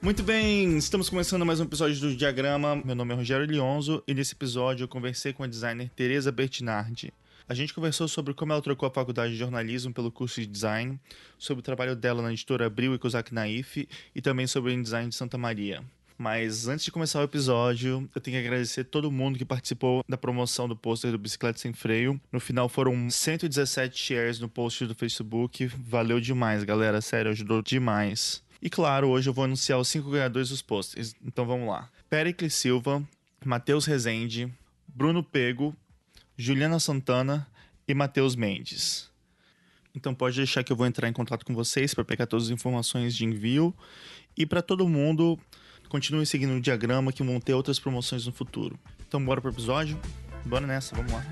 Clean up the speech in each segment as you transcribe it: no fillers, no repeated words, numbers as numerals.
Muito bem, estamos começando mais um episódio do Diagrama. Meu nome é Rogério Lionzo e nesse episódio eu conversei com a designer Tereza Bertinardi. A gente conversou sobre como ela trocou a faculdade de jornalismo pelo curso de design, sobre o trabalho dela na editora Abril e Kozak Naif e também sobre o InDesign de Santa Maria. Mas antes de começar o episódio, eu tenho que agradecer todo mundo que participou da promoção do pôster do Bicicleta Sem Freio. No final foram 117 shares no post do Facebook. Valeu demais, galera. Sério, ajudou demais. E claro, hoje eu vou anunciar os 5 ganhadores dos posters. Então vamos lá. Pericles Silva, Matheus Rezende, Bruno Pego, Juliana Santana e Matheus Mendes. Então pode deixar que eu vou entrar em contato com vocês para pegar todas as informações de envio. E para todo mundo, continue seguindo o diagrama que vão ter outras promoções no futuro. Então bora pro episódio? Bora nessa, vamos lá.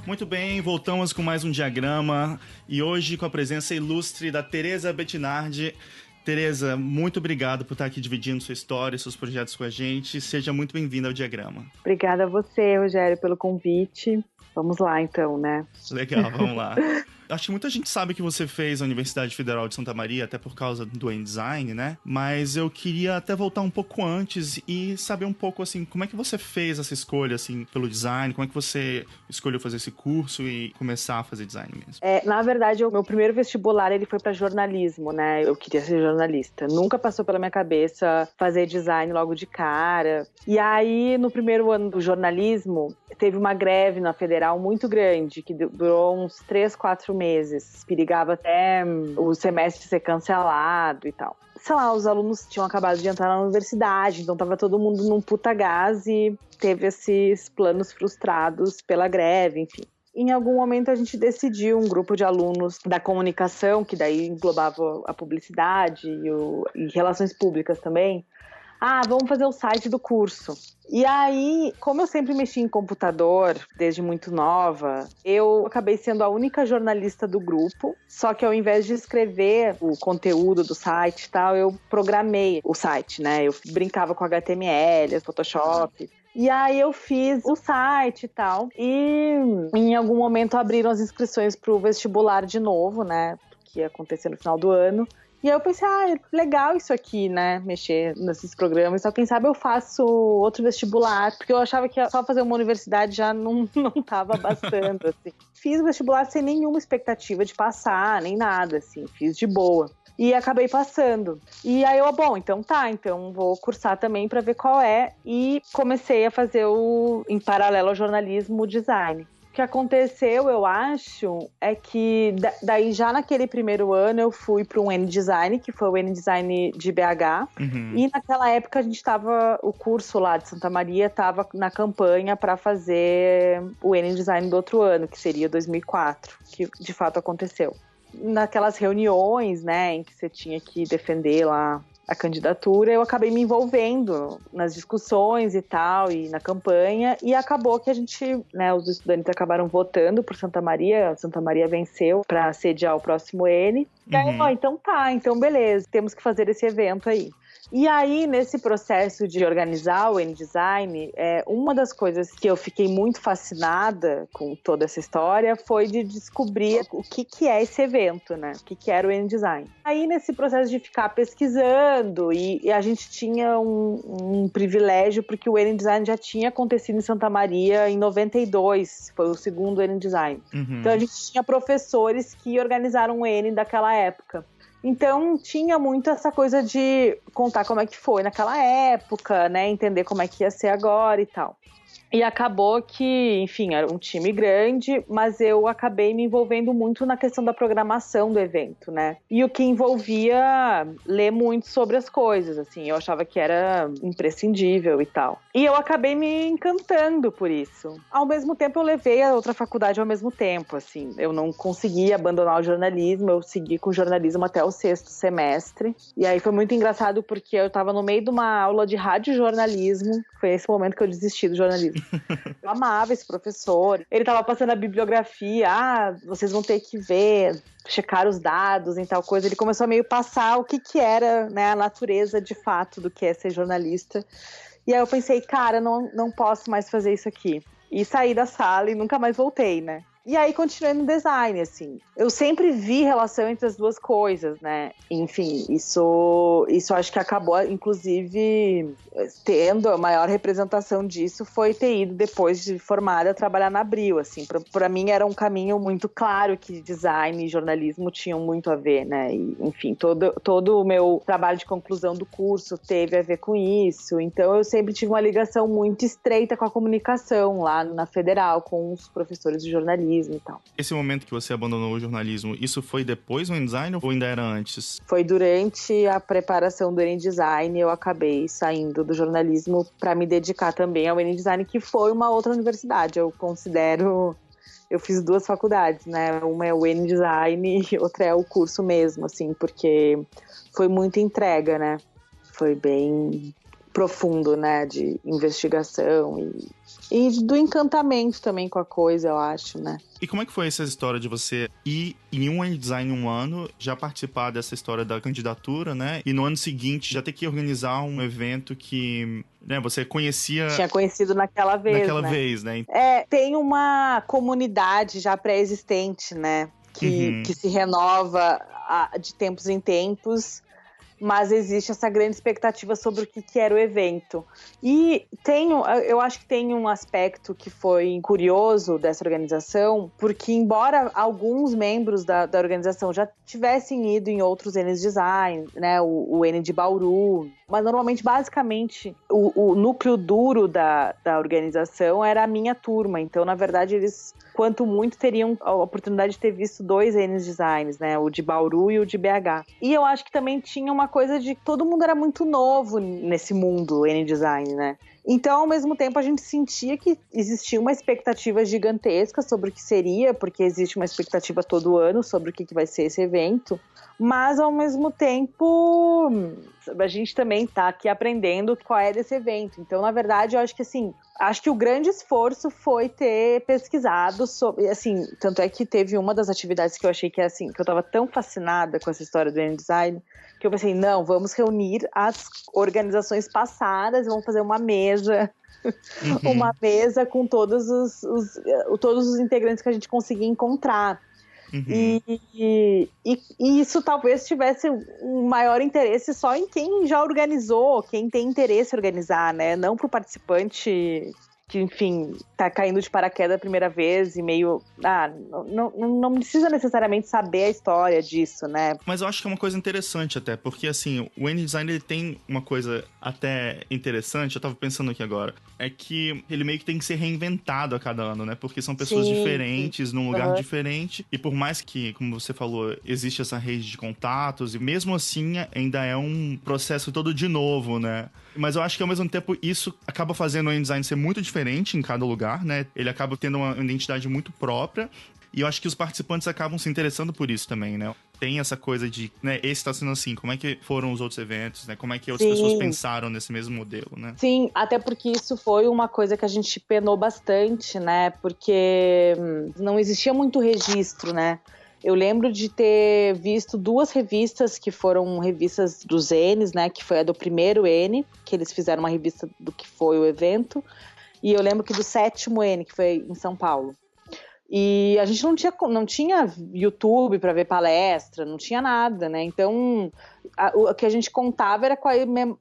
Muito bem, voltamos com mais um diagrama e hoje com a presença ilustre da Tereza Bertinardi. Tereza, muito obrigado por estar aqui dividindo sua história e seus projetos com a gente. Seja muito bem-vinda ao diagrama. Obrigada a você, Rogério, pelo convite. Vamos lá, então, né? Legal, vamos lá. Acho que muita gente sabe que você fez a Universidade Federal de Santa Maria, até por causa do InDesign, né? Mas eu queria até voltar um pouco antes e saber um pouco, assim, como é que você fez essa escolha, assim, pelo design? Como é que você escolheu fazer esse curso e começar a fazer design mesmo? Na verdade, o meu primeiro vestibular, ele foi para jornalismo, né? Eu queria ser jornalista. Nunca passou pela minha cabeça fazer design logo de cara. E aí, no primeiro ano do jornalismo, teve uma greve na Federal muito grande, que durou uns 3, 4 meses. Perigava até o semestre ser cancelado e tal. Sei lá, os alunos tinham acabado de entrar na universidade, então tava todo mundo num puta gás e teve esses planos frustrados pela greve, enfim. Em algum momento a gente decidiu, um grupo de alunos da comunicação, que daí englobava a publicidade e relações públicas também, vamos fazer o site do curso. E aí, como eu sempre mexi em computador, desde muito nova, eu acabei sendo a única jornalista do grupo, só que ao invés de escrever o conteúdo do site e tal, eu programei o site, né? Eu brincava com HTML, Photoshop. E aí eu fiz o site e tal, e em algum momento abriram as inscrições para o vestibular de novo, né? Que ia acontecer no final do ano. E aí eu pensei, legal isso aqui, né, mexer nesses programas, só quem sabe eu faço outro vestibular, porque eu achava que só fazer uma universidade já não tava bastando, assim. Fiz o vestibular sem nenhuma expectativa de passar, nem nada, assim, fiz de boa. E acabei passando. E aí então vou cursar também para ver qual é, e comecei a fazer em paralelo ao jornalismo, o design. O que aconteceu, eu acho, é que daí já naquele primeiro ano eu fui para um InDesign, que foi o InDesign de BH. Uhum. E naquela época o curso lá de Santa Maria estava na campanha para fazer o InDesign do outro ano, que seria 2004, que de fato aconteceu. Naquelas reuniões, né, em que você tinha que defender lá a candidatura, eu acabei me envolvendo nas discussões e tal, e na campanha, e acabou que a gente, né, os estudantes acabaram votando por Santa Maria venceu para sediar o próximo N, e aí, então beleza, temos que fazer esse evento aí. E aí, nesse processo de organizar o InDesign, uma das coisas que eu fiquei muito fascinada com toda essa história foi de descobrir o que é esse evento, né? O que era o InDesign. Aí, nesse processo de ficar pesquisando, e a gente tinha um privilégio, porque o InDesign já tinha acontecido em Santa Maria em 92, foi o segundo InDesign. Uhum. Então, a gente tinha professores que organizaram o N daquela época. Então, tinha muito essa coisa de contar como é que foi naquela época, né? Entender como é que ia ser agora e tal. E acabou que, enfim, era um time grande, mas eu acabei me envolvendo muito na questão da programação do evento, né? E o que envolvia ler muito sobre as coisas, assim, eu achava que era imprescindível e tal. E eu acabei me encantando por isso. Ao mesmo tempo, eu levei a outra faculdade ao mesmo tempo, assim. Eu não consegui abandonar o jornalismo, eu segui com o jornalismo até o 6º semestre. E aí foi muito engraçado porque eu tava no meio de uma aula de radiojornalismo, foi esse momento que eu desisti do jornalismo. Eu amava esse professor. Ele tava passando a bibliografia. Vocês vão ter que ver, checar os dados e tal coisa. Ele começou a meio passar o que era, né, a natureza de fato do que é ser jornalista. E aí eu pensei, cara, não posso mais fazer isso aqui. E saí da sala e nunca mais voltei, né? E aí continuei no design, assim. Eu sempre vi relação entre as duas coisas, né? Enfim, isso acho que acabou, inclusive, tendo a maior representação disso foi ter ido, depois de formada, trabalhar na Abril, assim. Pra mim era um caminho muito claro que design e jornalismo tinham muito a ver, né? E, enfim, todo o meu trabalho de conclusão do curso teve a ver com isso. Então eu sempre tive uma ligação muito estreita com a comunicação lá na Federal, com os professores de jornalismo e tal. Esse momento que você abandonou o jornalismo, isso foi depois do InDesign ou ainda era antes? Foi durante a preparação do InDesign, eu acabei saindo do jornalismo para me dedicar também ao InDesign, que foi uma outra universidade. Eu considero... Eu fiz 2 faculdades, né? Uma é o InDesign e outra é o curso mesmo, assim, porque foi muita entrega, né? Foi bem profundo, né? De investigação e do encantamento também com a coisa, eu acho, né? E como é que foi essa história de você ir em um InDesign um ano, já participar dessa história da candidatura, né? E no ano seguinte já ter que organizar um evento que, né, você conhecia... Tinha conhecido naquela vez, né? Tem uma comunidade já pré-existente, né? Que se renova de tempos em tempos, mas existe essa grande expectativa sobre o que era o evento. E eu acho que tem um aspecto que foi curioso dessa organização, porque embora alguns membros da organização já tivessem ido em outros N's Design, né, o N de Bauru, mas normalmente, basicamente, o núcleo duro da organização era a minha turma. Então, na verdade, eles, quanto muito, teriam a oportunidade de ter visto 2 N's Designs, né? O de Bauru e o de BH. E eu acho que também tinha uma coisa de que todo mundo era muito novo nesse mundo N Design, né? Então, ao mesmo tempo, a gente sentia que existia uma expectativa gigantesca sobre o que seria, porque existe uma expectativa todo ano sobre o que vai ser esse evento. Mas, ao mesmo tempo, a gente também tá aqui aprendendo qual é desse evento. Então, na verdade, eu acho que, assim, o grande esforço foi ter pesquisado sobre, assim, tanto é que teve uma das atividades que eu achei que, assim, que eu tava tão fascinada com essa história do InDesign, que eu pensei, não, vamos reunir as organizações passadas, vamos fazer uma mesa... uma mesa com todos os integrantes que a gente conseguia encontrar. E isso talvez tivesse um maior interesse só em quem já organizou, quem tem interesse em organizar, né? Não para o participante que, enfim, tá caindo de paraquedas a primeira vez e meio... não precisa necessariamente saber a história disso, né? Mas eu acho que é uma coisa interessante até, porque, assim, o InDesign, ele tem uma coisa até interessante, eu tava pensando aqui agora, é que ele meio que tem que ser reinventado a cada ano, né? Porque são pessoas diferentes, num lugar diferente, e por mais que, como você falou, existe essa rede de contatos, e mesmo assim ainda é um processo todo de novo, né? Mas eu acho que, ao mesmo tempo, isso acaba fazendo o InDesign ser muito diferente em cada lugar, né? Ele acaba tendo uma identidade muito própria. E eu acho que os participantes acabam se interessando por isso também, né? Tem essa coisa de, né, esse tá sendo assim, como é que foram os outros eventos, né? Como é que outras pessoas pensaram nesse mesmo modelo, né? Sim, até porque isso foi uma coisa que a gente penou bastante, né? Porque não existia muito registro, né? Eu lembro de ter visto 2 revistas que foram revistas dos N's, né? Que foi a do primeiro N, que eles fizeram uma revista do que foi o evento. E eu lembro que do 7º N, que foi em São Paulo. E a gente não tinha YouTube para ver palestra, não tinha nada, né? Então, o que a gente contava era com a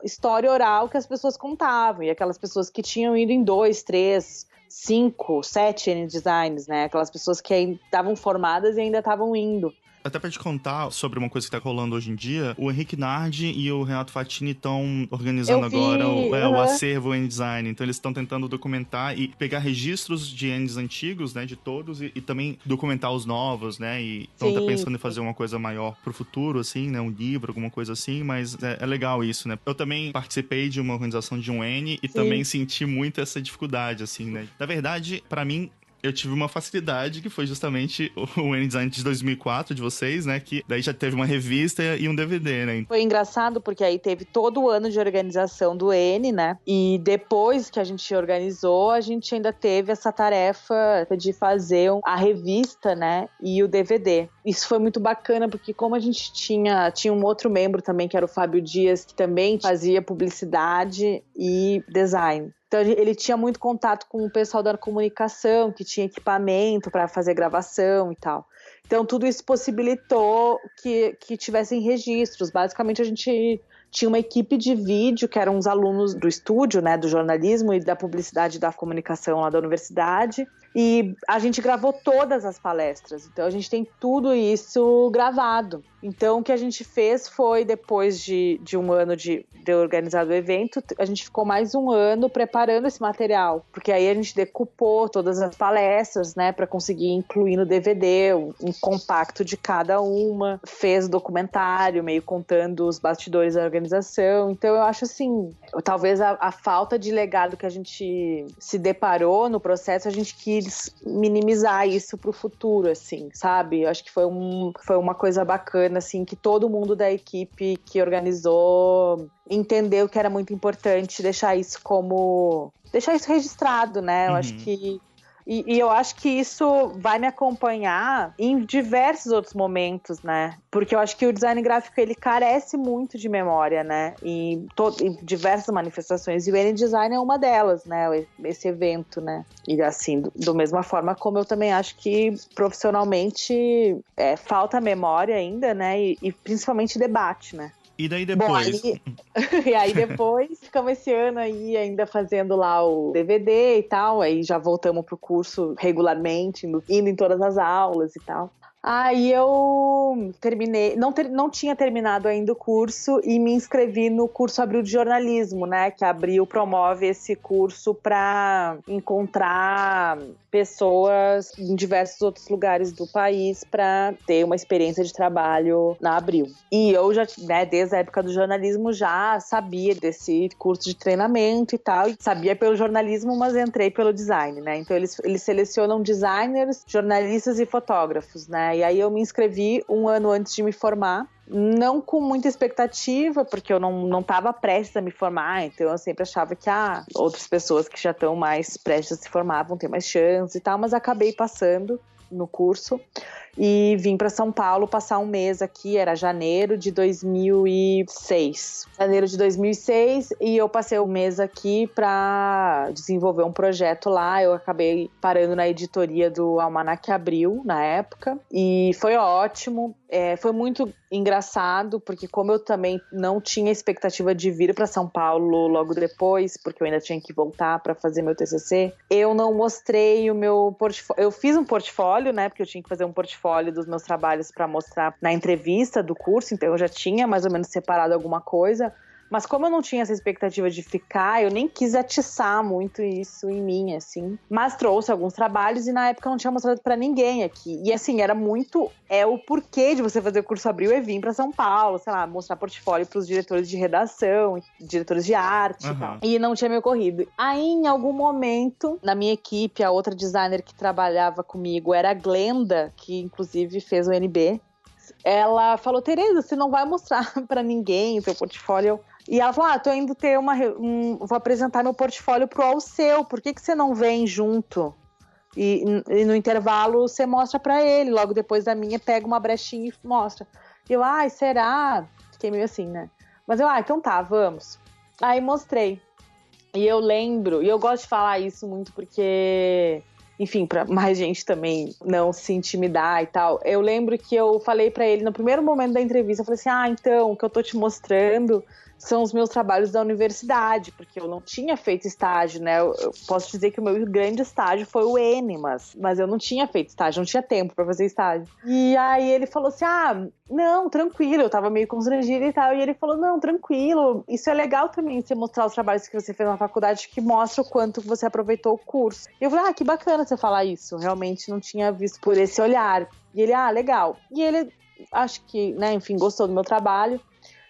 história oral que as pessoas contavam. E aquelas pessoas que tinham ido em 2, 3... 5, 7 N-Designs, né? Aquelas pessoas que estavam formadas e ainda estavam indo. Até pra te contar sobre uma coisa que tá rolando hoje em dia, o Henrique Nardi e o Renato Fatini estão organizando agora o acervo InDesign. Então eles estão tentando documentar e pegar registros de N's antigos, né, de todos, e também documentar os novos, né, e estão tá pensando em fazer uma coisa maior pro futuro, assim, né, um livro, alguma coisa assim, mas é legal isso, né. Eu também participei de uma organização de um N e também senti muito essa dificuldade, assim, né. Na verdade, pra mim, eu tive uma facilidade que foi justamente o N-Design de 2004 de vocês, né? Que daí já teve uma revista e um DVD, né? Foi engraçado porque aí teve todo o ano de organização do N, né? E depois que a gente organizou, a gente ainda teve essa tarefa de fazer a revista, né? E o DVD. Isso foi muito bacana porque como a gente tinha um outro membro também, que era o Fábio Dias, que também fazia publicidade e design. Então ele tinha muito contato com o pessoal da comunicação, que tinha equipamento para fazer gravação e tal. Então tudo isso possibilitou que tivessem registros. Basicamente a gente tinha uma equipe de vídeo, que eram os alunos do estúdio, né, do jornalismo e da publicidade e da comunicação lá da universidade. E a gente gravou todas as palestras. Então a gente tem tudo isso gravado. Então o que a gente fez foi, depois de um ano de organizar o evento, a gente ficou mais um ano preparando esse material. Porque aí a gente decupou todas as palestras, né, para conseguir incluir no DVD um compacto de cada uma. Fez documentário, meio contando os bastidores da organização. Então eu acho assim, talvez a falta de legado que a gente se deparou no processo, a gente quis minimizar isso pro futuro, assim, sabe? Eu acho que foi uma coisa bacana, assim, que todo mundo da equipe que organizou entendeu que era muito importante deixar isso registrado, né? Eu acho que E eu acho que isso vai me acompanhar em diversos outros momentos, né? Porque eu acho que o design gráfico, ele carece muito de memória, né? Em diversas manifestações. E o N-Design é uma delas, né? Esse evento, né? E assim, da mesma forma como eu também acho que profissionalmente falta memória ainda, né? E principalmente debate, né? E daí depois? Bom, e aí depois ficamos esse ano aí ainda fazendo lá o DVD e tal, aí já voltamos pro curso regularmente, indo em todas as aulas e tal. Aí eu terminei, não tinha terminado ainda o curso e me inscrevi no curso Abril de Jornalismo, né? Que a Abril promove esse curso para encontrar pessoas em diversos outros lugares do país para ter uma experiência de trabalho na Abril. E eu já, né, desde a época do jornalismo já sabia desse curso de treinamento e tal, e sabia pelo jornalismo, mas entrei pelo design, né? Então eles selecionam designers, jornalistas e fotógrafos, né? E aí eu me inscrevi um ano antes de me formar, não com muita expectativa, porque eu não estava prestes a me formar, então eu sempre achava que outras pessoas que já estão mais prestes a se formar vão ter mais chance e tal, mas acabei passando no curso e vim para São Paulo passar um mês aqui, era janeiro de 2006. E eu passei um mês aqui para desenvolver um projeto lá. Eu acabei parando na editoria do Almanac Abril na época e foi ótimo. Foi muito engraçado, porque como eu também não tinha expectativa de vir para São Paulo logo depois, porque eu ainda tinha que voltar para fazer meu TCC, eu não mostrei o meu portfólio. Eu fiz um portfólio, né, porque eu tinha que fazer um portfólio dos meus trabalhos para mostrar na entrevista do curso, então eu já tinha mais ou menos separado alguma coisa. Mas como eu não tinha essa expectativa de ficar, eu nem quis atiçar muito isso em mim, assim. Mas trouxe alguns trabalhos e na época eu não tinha mostrado pra ninguém aqui. E assim, era muito... o porquê de você fazer o curso Abril vir pra São Paulo, sei lá, mostrar portfólio pros diretores de redação, diretores de arte e tal. E não tinha me ocorrido. Aí, em algum momento, na minha equipe, a outra designer que trabalhava comigo era a Glenda, que inclusive fez o NB. Ela falou, Tereza, você não vai mostrar pra ninguém o seu portfólio... E ela falou, tô indo ter vou apresentar meu portfólio pro Alceu, por que você não vem junto? E no intervalo você mostra pra ele, logo depois da minha pega uma brechinha e mostra. E eu, será? Fiquei meio assim, né? Mas eu, então tá, vamos. Aí mostrei. E eu lembro, e eu gosto de falar isso muito porque... Enfim, pra mais gente também não se intimidar e tal. Eu lembro que eu falei pra ele, no primeiro momento da entrevista, eu falei assim, então, o que eu tô te mostrando são os meus trabalhos da universidade, porque eu não tinha feito estágio, né? Eu posso dizer que o meu grande estágio foi o N, mas eu não tinha feito estágio, não tinha tempo pra fazer estágio. E aí ele falou assim, não, tranquilo, eu tava meio constrangida e tal, e ele falou, não, tranquilo, isso é legal também, você mostrar os trabalhos que você fez na faculdade, que mostra o quanto você aproveitou o curso. E eu falei, que bacana você falar isso, realmente não tinha visto por esse olhar. E ele, legal. E ele, acho que, né, enfim, gostou do meu trabalho.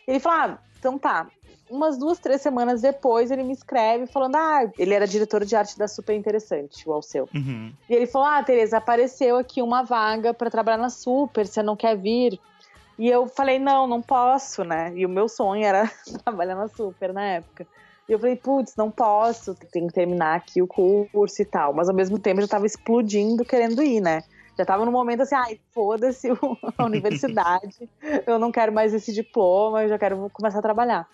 Ele falou, então tá, umas 2, 3 semanas depois, ele me escreve falando, ele era diretor de arte da Super Interessante, o Alceu. Uhum. E ele falou, Tereza, apareceu aqui uma vaga pra trabalhar na Super, você não quer vir? E eu falei, não posso, né? E o meu sonho era trabalhar na Super na época. E eu falei, putz, não posso, tenho que terminar aqui o curso e tal. Mas ao mesmo tempo eu já tava explodindo querendo ir, né? Já tava num momento assim, foda-se a universidade, eu não quero mais esse diploma, eu já quero começar a trabalhar.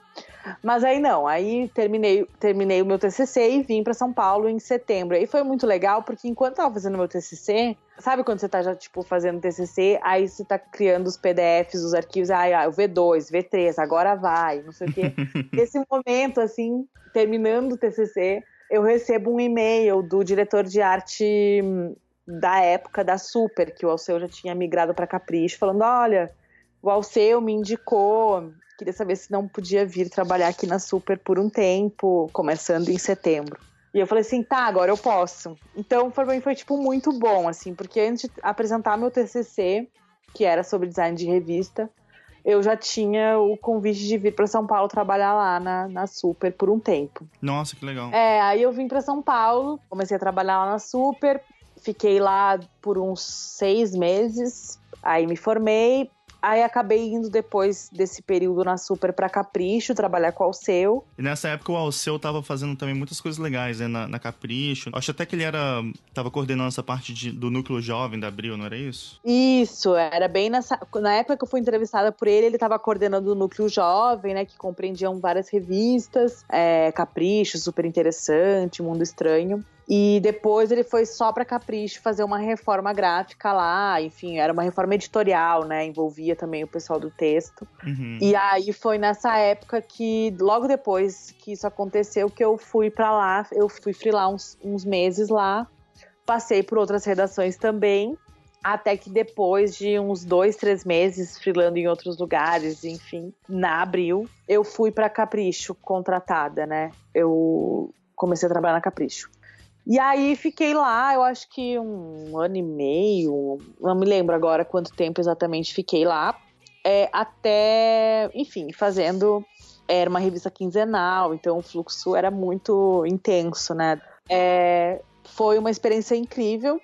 Mas aí não, aí terminei o meu TCC e vim pra São Paulo em setembro. Aí foi muito legal, porque enquanto eu tava fazendo meu TCC, sabe quando você tá já, tipo, fazendo TCC, aí você tá criando os PDFs, os arquivos, o V2, V3, agora vai, não sei o quê. Nesse momento, assim, terminando o TCC, eu recebo um e-mail do diretor de arte da época da Super, que o Alceu já tinha migrado para Capricho, falando, olha, o Alceu me indicou, queria saber se não podia vir trabalhar aqui na Super por um tempo, começando em setembro. E eu falei assim, tá, agora eu posso. Então, pra mim foi, tipo, muito bom, assim, porque antes de apresentar meu TCC, que era sobre design de revista, eu já tinha o convite de vir para São Paulo trabalhar lá na Super por um tempo. Nossa, que legal. Aí eu vim para São Paulo, comecei a trabalhar lá na Super, fiquei lá por uns 6 meses, aí me formei, aí acabei indo depois desse período na Super pra Capricho, trabalhar com o Alceu. E nessa época o Alceu tava fazendo também muitas coisas legais, né, na Capricho. Acho até que ele tava coordenando essa parte do núcleo jovem da Abril, não era isso? Isso, era bem na época que eu fui entrevistada por ele tava coordenando o núcleo jovem, né, que compreendiam várias revistas, Capricho, Super Interessante, Mundo Estranho. E depois ele foi só pra Capricho fazer uma reforma gráfica lá, enfim, era uma reforma editorial, né, envolvia também o pessoal do texto. Uhum. E aí foi nessa época que, logo depois que isso aconteceu, que eu fui pra lá, eu fui freelar uns meses lá, passei por outras redações também, até que depois de uns 2, 3 meses freelando em outros lugares, enfim, na Abril, eu fui pra Capricho, contratada, né, eu comecei a trabalhar na Capricho. E aí fiquei lá, eu acho que 1 ano e meio, não me lembro agora quanto tempo exatamente fiquei lá, até, enfim, fazendo, era uma revista quinzenal, então o fluxo era muito intenso, né? Foi uma experiência incrível,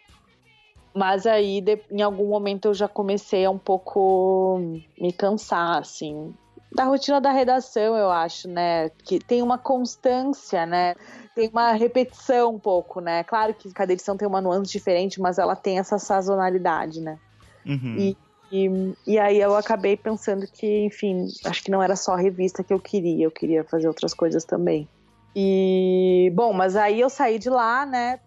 mas aí em algum momento eu já comecei a um pouco me cansar, assim, da rotina da redação, eu acho, né? Que tem uma constância, né? Tem uma repetição um pouco, né? Claro que cada edição tem uma nuance diferente, mas ela tem essa sazonalidade, né? Uhum. E aí eu acabei pensando que, enfim, acho que não era só a revista que eu queria fazer outras coisas também. E, bom, mas aí eu saí de lá, né?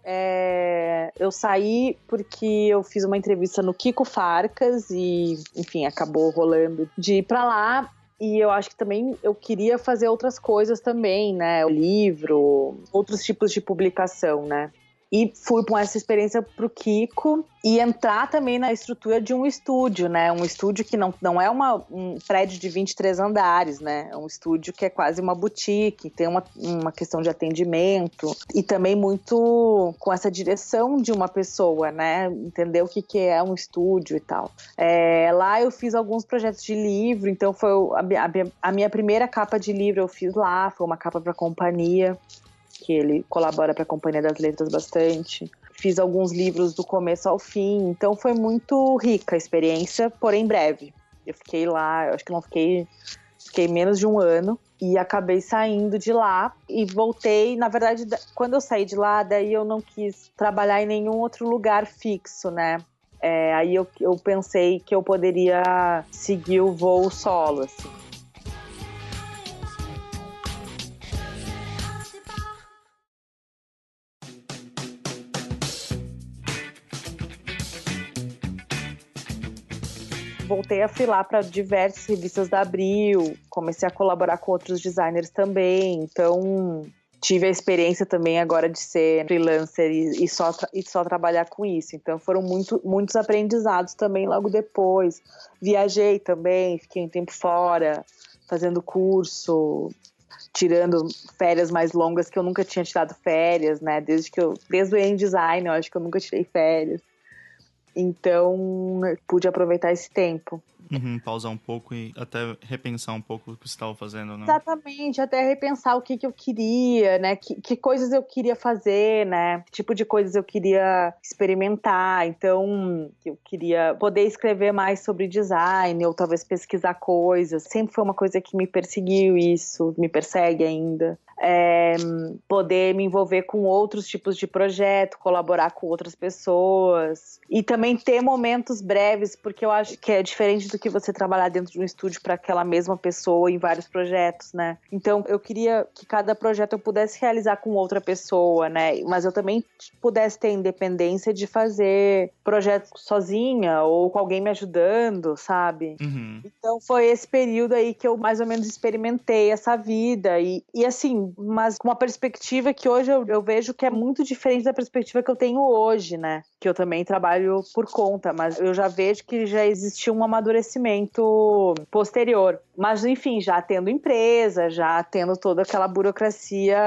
Eu saí porque eu fiz uma entrevista no Kiko Farcas e, enfim, acabou rolando de ir pra lá. E eu acho que também eu queria fazer outras coisas também, né? O livro, outros tipos de publicação, né? E fui com essa experiência pro Kiko e entrar também na estrutura de um estúdio, né? Um estúdio que não é um prédio de 23 andares, né? É um estúdio que é quase uma boutique, tem uma questão de atendimento e também muito com essa direção de uma pessoa, né? Entender o que é um estúdio e tal. Lá eu fiz alguns projetos de livro, então foi a minha primeira capa de livro eu fiz lá, foi uma capa pra companhia, que ele colabora para a Companhia das Letras bastante. Fiz alguns livros do começo ao fim, então foi muito rica a experiência, porém breve. Eu fiquei lá, eu acho que não fiquei menos de 1 ano e acabei saindo de lá e voltei. Na verdade, quando eu saí de lá, daí eu não quis trabalhar em nenhum outro lugar fixo, né? Aí eu pensei que eu poderia seguir o voo solo, assim. Voltei a freelar para diversas revistas da Abril, comecei a colaborar com outros designers também, então tive a experiência também agora de ser freelancer e só trabalhar com isso, então foram muitos aprendizados também logo depois. Viajei também, fiquei um tempo fora, fazendo curso, tirando férias mais longas, que eu nunca tinha tirado férias, né, desde o InDesign eu acho que eu nunca tirei férias. Então, pude aproveitar esse tempo. Pausar um pouco e até repensar um pouco o que você estava fazendo, né? Exatamente, até repensar o que eu queria, né? Que coisas eu queria fazer, né? Que tipo de coisas eu queria experimentar. Então, eu queria poder escrever mais sobre design, ou talvez pesquisar coisas. Sempre foi uma coisa que me perseguiu isso, me persegue ainda. Poder me envolver com outros tipos de projeto, colaborar com outras pessoas e também ter momentos breves, porque eu acho que é diferente do que você trabalhar dentro de um estúdio para aquela mesma pessoa em vários projetos, né? Então eu queria que cada projeto eu pudesse realizar com outra pessoa, né? Mas eu também pudesse ter independência de fazer projetos sozinha ou com alguém me ajudando, sabe? Então foi esse período aí que eu mais ou menos experimentei essa vida e assim, mas com uma perspectiva que hoje eu vejo que é muito diferente da perspectiva que eu tenho hoje, né? Que eu também trabalho por conta, mas eu já vejo que já existiu um amadurecimento posterior. Mas, enfim, já tendo empresa, já tendo toda aquela burocracia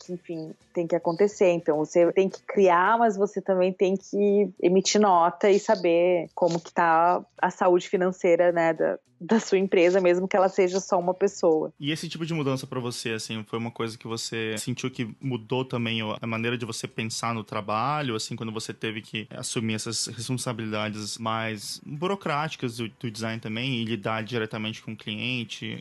que, enfim, tem que acontecer. Então, você tem que criar, mas você também tem que emitir nota e saber como que tá a saúde financeira, né, da sua empresa, mesmo que ela seja só uma pessoa. E esse tipo de mudança pra você, assim, foi uma coisa que você sentiu que mudou também a maneira de você pensar no trabalho, assim, quando você teve que assumir essas responsabilidades mais burocráticas do design também e lidar diretamente com o cliente?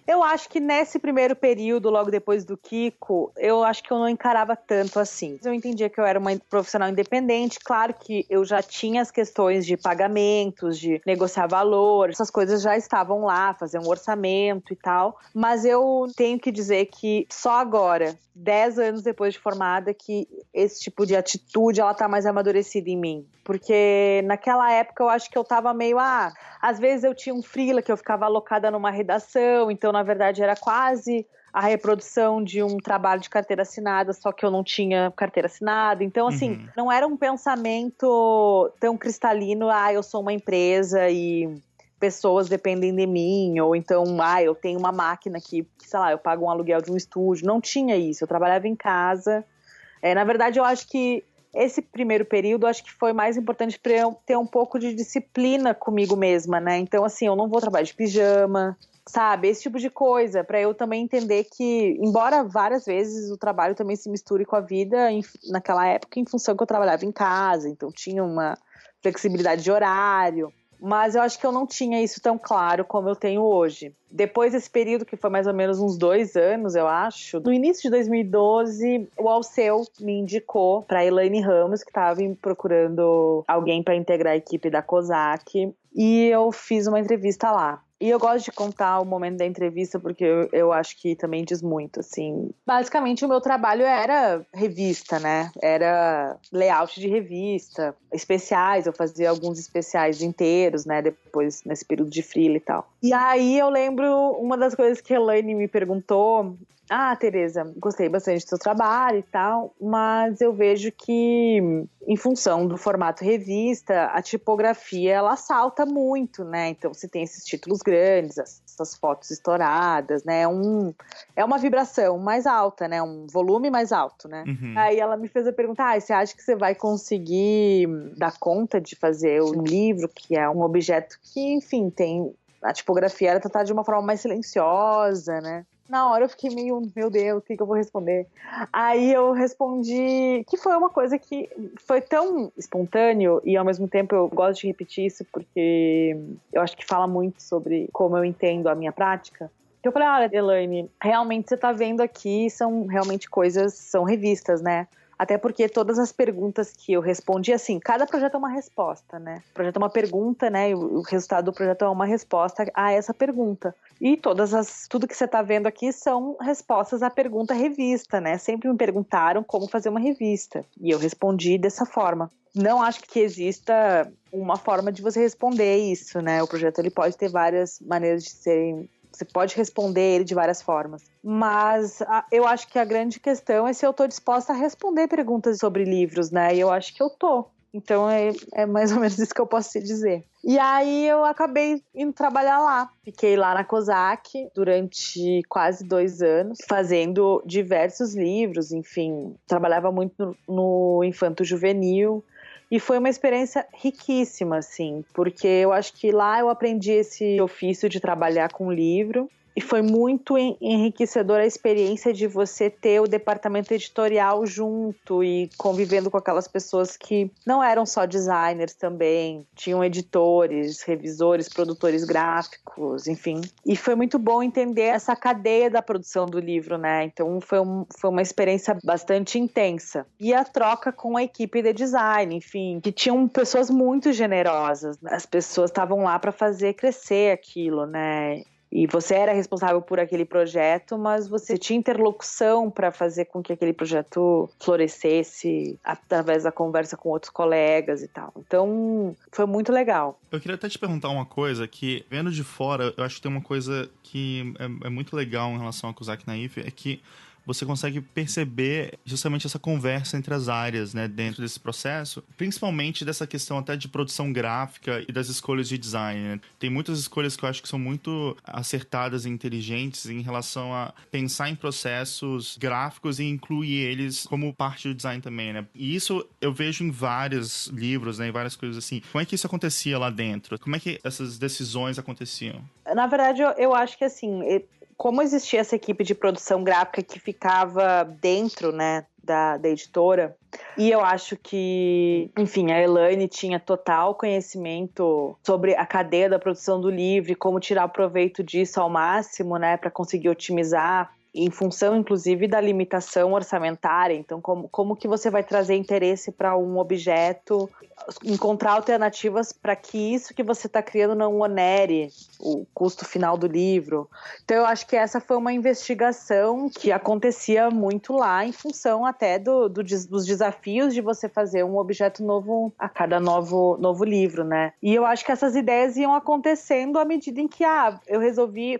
Eu acho que nesse primeiro período, logo depois do Kiko, eu acho que eu não encarava tanto assim. Eu entendia que eu era uma profissional independente, claro que eu já tinha as questões de pagamentos, de negociar valor, essas coisas já estavam lá, fazer um orçamento e tal, mas eu tenho que dizer que só agora, 10 anos depois de formada, que esse tipo de atitude, ela tá mais amadurecida em mim. Porque naquela época eu acho que eu tava meio, às vezes eu tinha um freela que eu ficava alocada numa redação, então na verdade era quase a reprodução de um trabalho de carteira assinada, só que eu não tinha carteira assinada. Então, assim, não era um pensamento tão cristalino, eu sou uma empresa e pessoas dependem de mim, ou então, eu tenho uma máquina que, sei lá, eu pago um aluguel de um estúdio. Não tinha isso, eu trabalhava em casa. Na verdade, eu acho que esse primeiro período, acho que foi mais importante para eu ter um pouco de disciplina comigo mesma, né? Então, assim, eu não vou trabalhar de pijama, sabe? Esse tipo de coisa, para eu também entender que, embora várias vezes o trabalho também se misture com a vida, naquela época, em função que eu trabalhava em casa, então tinha uma flexibilidade de horário. Mas eu acho que eu não tinha isso tão claro como eu tenho hoje. Depois desse período, que foi mais ou menos uns 2 anos, eu acho, no início de 2012, o Alceu me indicou para a Elaine Ramos, que estava procurando alguém para integrar a equipe da COSAC, e eu fiz uma entrevista lá. E eu gosto de contar o momento da entrevista porque eu acho que também diz muito, assim. Basicamente, o meu trabalho era revista, né? Era layout de revista, especiais, eu fazia alguns especiais inteiros, né? Depois, nesse período de freela e tal. E aí, eu lembro uma das coisas que a Elaine me perguntou: Tereza, gostei bastante do seu trabalho e tal, mas eu vejo que, em função do formato revista, a tipografia, ela salta muito, né? Então, você tem esses títulos grandes, essas fotos estouradas, né? É uma vibração mais alta, né? Um volume mais alto, né? Aí ela me fez a pergunta, você acha que você vai conseguir dar conta de fazer um livro, que é um objeto que, enfim, tem... A tipografia era tratada de uma forma mais silenciosa, né? Na hora eu fiquei meio, meu Deus, o que eu vou responder? Aí eu respondi que foi uma coisa que foi tão espontâneo e ao mesmo tempo eu gosto de repetir isso porque eu acho que fala muito sobre como eu entendo a minha prática. Eu falei, olha, Elaine, realmente você tá vendo aqui são realmente coisas, são revistas, né? Até porque todas as perguntas que eu respondi, assim, cada projeto é uma resposta, né? O projeto é uma pergunta, né? E o resultado do projeto é uma resposta a essa pergunta. E tudo que você tá vendo aqui são respostas à pergunta revista, né? Sempre me perguntaram como fazer uma revista. E eu respondi dessa forma. Não acho que exista uma forma de você responder isso, né? O projeto ele pode ter várias maneiras de serem... Você pode responder ele de várias formas. Mas eu acho que a grande questão é se eu tô disposta a responder perguntas sobre livros, né? E eu acho que eu tô. Então é mais ou menos isso que eu posso te dizer. E aí eu acabei indo trabalhar lá. Fiquei lá na COSAC durante quase 2 anos, fazendo diversos livros, enfim. Trabalhava muito no infanto juvenil. E foi uma experiência riquíssima, assim, porque eu acho que lá eu aprendi esse ofício de trabalhar com livro. E foi muito enriquecedora a experiência de você ter o departamento editorial junto e convivendo com aquelas pessoas que não eram só designers também, tinham editores, revisores, produtores gráficos, enfim. E foi muito bom entender essa cadeia da produção do livro, né? Então foi uma experiência bastante intensa. E a troca com a equipe de design, enfim, que tinham pessoas muito generosas. As pessoas estavam lá para fazer crescer aquilo, né? E você era responsável por aquele projeto, mas você tinha interlocução para fazer com que aquele projeto florescesse através da conversa com outros colegas e tal. Então, foi muito legal. Eu queria até te perguntar uma coisa que, vendo de fora, eu acho que tem uma coisa que é muito legal em relação ao Kozak Naif, é que você consegue perceber justamente essa conversa entre as áreas, né, dentro desse processo, principalmente dessa questão até de produção gráfica e das escolhas de design, né? Tem muitas escolhas que eu acho que são muito acertadas e inteligentes em relação a pensar em processos gráficos e incluir eles como parte do design também, né? E isso eu vejo em vários livros, né, em várias coisas assim. Como é que isso acontecia lá dentro? Como é que essas decisões aconteciam? Na verdade, eu acho que assim, como existia essa equipe de produção gráfica que ficava dentro, né, da editora, e eu acho que, enfim, a Elaine tinha total conhecimento sobre a cadeia da produção do livro e como tirar proveito disso ao máximo, né, para conseguir otimizar, em função, inclusive, da limitação orçamentária. Então, como que você vai trazer interesse para um objeto, encontrar alternativas para que isso que você está criando não onere o custo final do livro. Então, eu acho que essa foi uma investigação que acontecia muito lá, em função até dos desafios de você fazer um objeto novo a cada novo livro, né? E eu acho que essas ideias iam acontecendo à medida em que,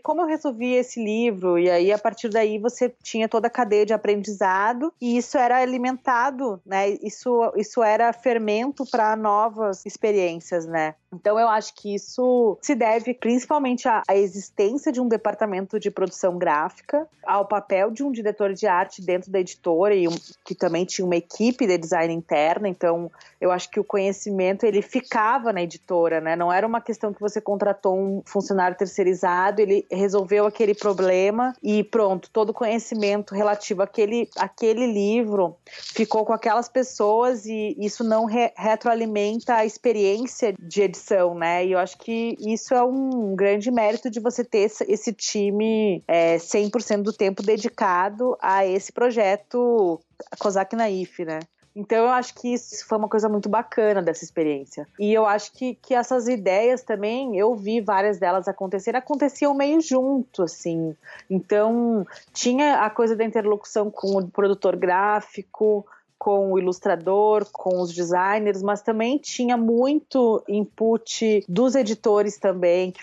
como eu resolvi esse livro, e aí, a partir daí, você tinha toda a cadeia de aprendizado, e isso era alimentado, né? Isso era fermento para novas experiências, né? Então eu acho que isso se deve principalmente à existência de um departamento de produção gráfica, ao papel de um diretor de arte dentro da editora, que também tinha uma equipe de design interna. Então eu acho que o conhecimento ele ficava na editora, né? Não era uma questão que você contratou um funcionário terceirizado, ele resolveu aquele problema e pronto, todo o conhecimento relativo àquele livro ficou com aquelas pessoas, e isso não retroalimenta a experiência de edição, né? E eu acho que isso é um grande mérito de você ter esse time 100% do tempo dedicado a esse projeto Kozak Naif, né? Então eu acho que isso foi uma coisa muito bacana dessa experiência. E eu acho que essas ideias também, eu vi várias delas aconteciam meio junto, assim. Então tinha a coisa da interlocução com o produtor gráfico, com o ilustrador, com os designers, mas também tinha muito input dos editores também, que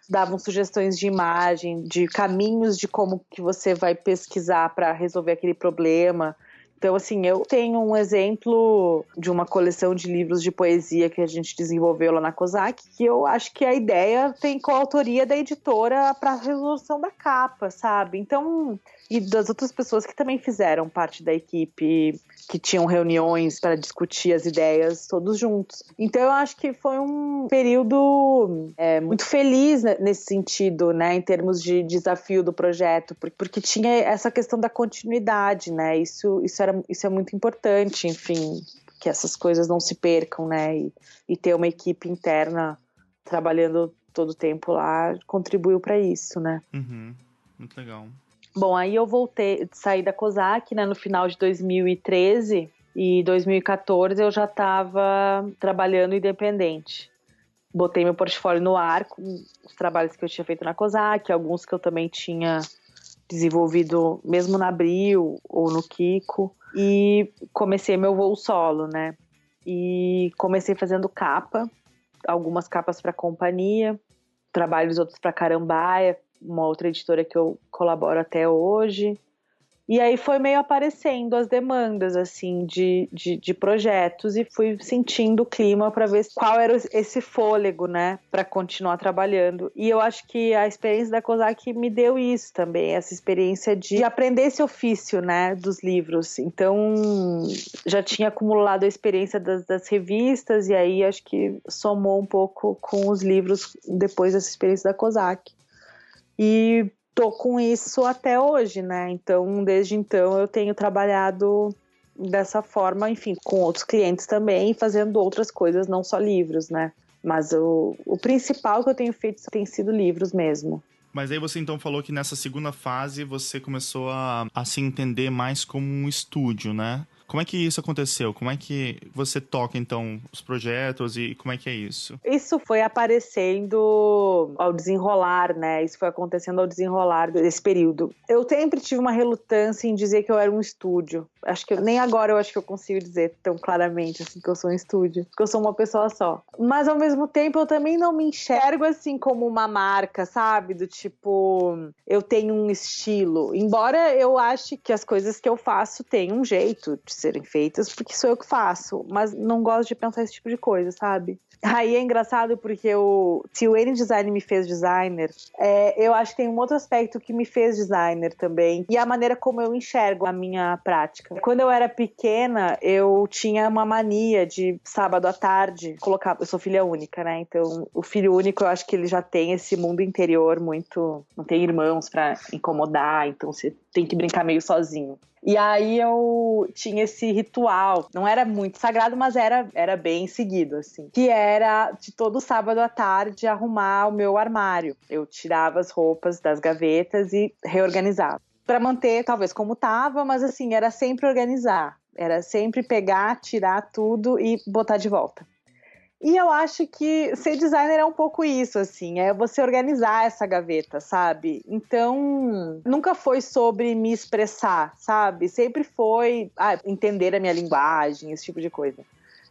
davam sugestões de imagem, de caminhos de como que você vai pesquisar para resolver aquele problema. Então, assim, eu tenho um exemplo de uma coleção de livros de poesia que a gente desenvolveu lá na Kozak, que eu acho que a ideia tem coautoria da editora para a resolução da capa, sabe? Então, e das outras pessoas que também fizeram parte da equipe, que tinham reuniões para discutir as ideias todos juntos. Então eu acho que foi um período muito feliz nesse sentido, né, em termos de desafio do projeto, porque tinha essa questão da continuidade, né, isso é muito importante, enfim, que essas coisas não se percam, né, e ter uma equipe interna trabalhando todo o tempo lá contribuiu para isso, né. Uhum. Muito legal. Bom, aí eu saí da Kozak, né, no final de 2013, e 2014 eu já estava trabalhando independente. Botei meu portfólio no ar com os trabalhos que eu tinha feito na Kozak, alguns que eu também tinha desenvolvido mesmo na Abril ou no Kiko, e comecei meu voo solo, né? E comecei fazendo algumas capas para companhia, trabalhos outros para Carambaia, uma outra editora que eu colaboro até hoje. E aí foi meio aparecendo as demandas, assim, de projetos, e fui sentindo o clima para ver qual era esse fôlego, né, para continuar trabalhando. E eu acho que a experiência da Kozak me deu isso também, essa experiência de aprender esse ofício, né, dos livros. Então, já tinha acumulado a experiência das revistas, e aí acho que somou um pouco com os livros depois dessa experiência da Kozak. E tô com isso até hoje, né? Então, desde então, eu tenho trabalhado dessa forma, enfim, com outros clientes também, fazendo outras coisas, não só livros, né? Mas o principal que eu tenho feito tem sido livros mesmo. Mas aí você então falou que nessa segunda fase você começou a se entender mais como um estúdio, né? Como é que isso aconteceu? Como é que você toca, então, os projetos e como é que é isso? Isso foi aparecendo ao desenrolar, né? Isso foi acontecendo ao desenrolar desse período. Eu sempre tive uma relutância em dizer que eu era um estúdio. Acho que nem agora eu acho que eu consigo dizer tão claramente assim que eu sou um estúdio, porque eu sou uma pessoa só. Mas ao mesmo tempo eu também não me enxergo assim como uma marca, sabe? Do tipo, eu tenho um estilo. Embora eu ache que as coisas que eu faço têm um jeito de serem feitas, porque sou eu que faço, mas não gosto de pensar esse tipo de coisa, sabe? Aí é engraçado porque se o N-Design me fez designer, eu acho que tem um outro aspecto que me fez designer também, e a maneira como eu enxergo a minha prática. Quando eu era pequena, eu tinha uma mania de sábado à tarde colocar... Eu sou filha única, né? Então, o filho único, eu acho que ele já tem esse mundo interior muito... Não tem irmãos pra incomodar, então você tem que brincar meio sozinho. E aí eu tinha esse ritual, não era muito sagrado, mas era bem seguido, assim. Que era de todo sábado à tarde arrumar o meu armário. Eu tirava as roupas das gavetas e reorganizava. Para manter, talvez, como estava, mas assim, era sempre organizar. Era sempre pegar, tirar tudo e botar de volta. E eu acho que ser designer é um pouco isso, assim, é você organizar essa gaveta, sabe? Então, nunca foi sobre me expressar, sabe? Sempre foi entender a minha linguagem, esse tipo de coisa.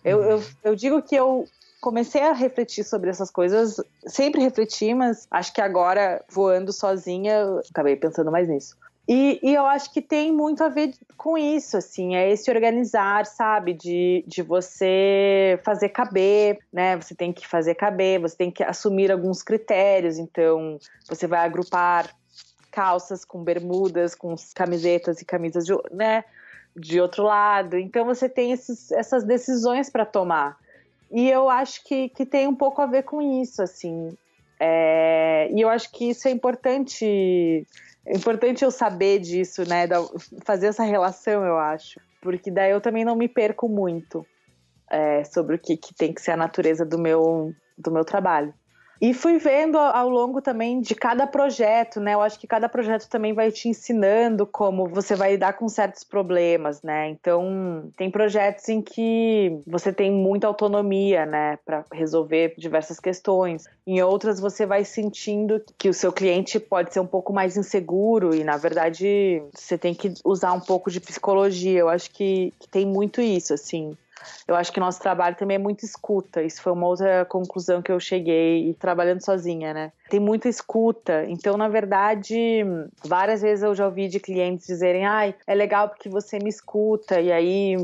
Eu digo que eu comecei a refletir sobre essas coisas, sempre refleti, mas acho que agora, voando sozinha, eu acabei pensando mais nisso. E eu acho que tem muito a ver com isso, assim, é esse organizar, sabe, de você fazer caber, né, você tem que fazer caber, você tem que assumir alguns critérios, então você vai agrupar calças com bermudas, com camisetas e camisas de outro lado, então você tem essas decisões para tomar, e eu acho que tem um pouco a ver com isso, assim, e eu acho que isso é importante eu saber disso, né? Fazer essa relação, eu acho. Porque daí eu também não me perco muito sobre o que tem que ser a natureza do meu trabalho. E fui vendo ao longo também de cada projeto, né? Eu acho que cada projeto também vai te ensinando como você vai lidar com certos problemas, né? Então, tem projetos em que você tem muita autonomia, né? Para resolver diversas questões. Em outras, você vai sentindo que o seu cliente pode ser um pouco mais inseguro e, na verdade, você tem que usar um pouco de psicologia. Eu acho que tem muito isso, assim. Eu acho que nosso trabalho também é muito escuta. Isso foi uma outra conclusão que eu cheguei trabalhando sozinha, né? Tem muita escuta. Então, na verdade, várias vezes eu já ouvi de clientes dizerem: é legal porque você me escuta. E aí,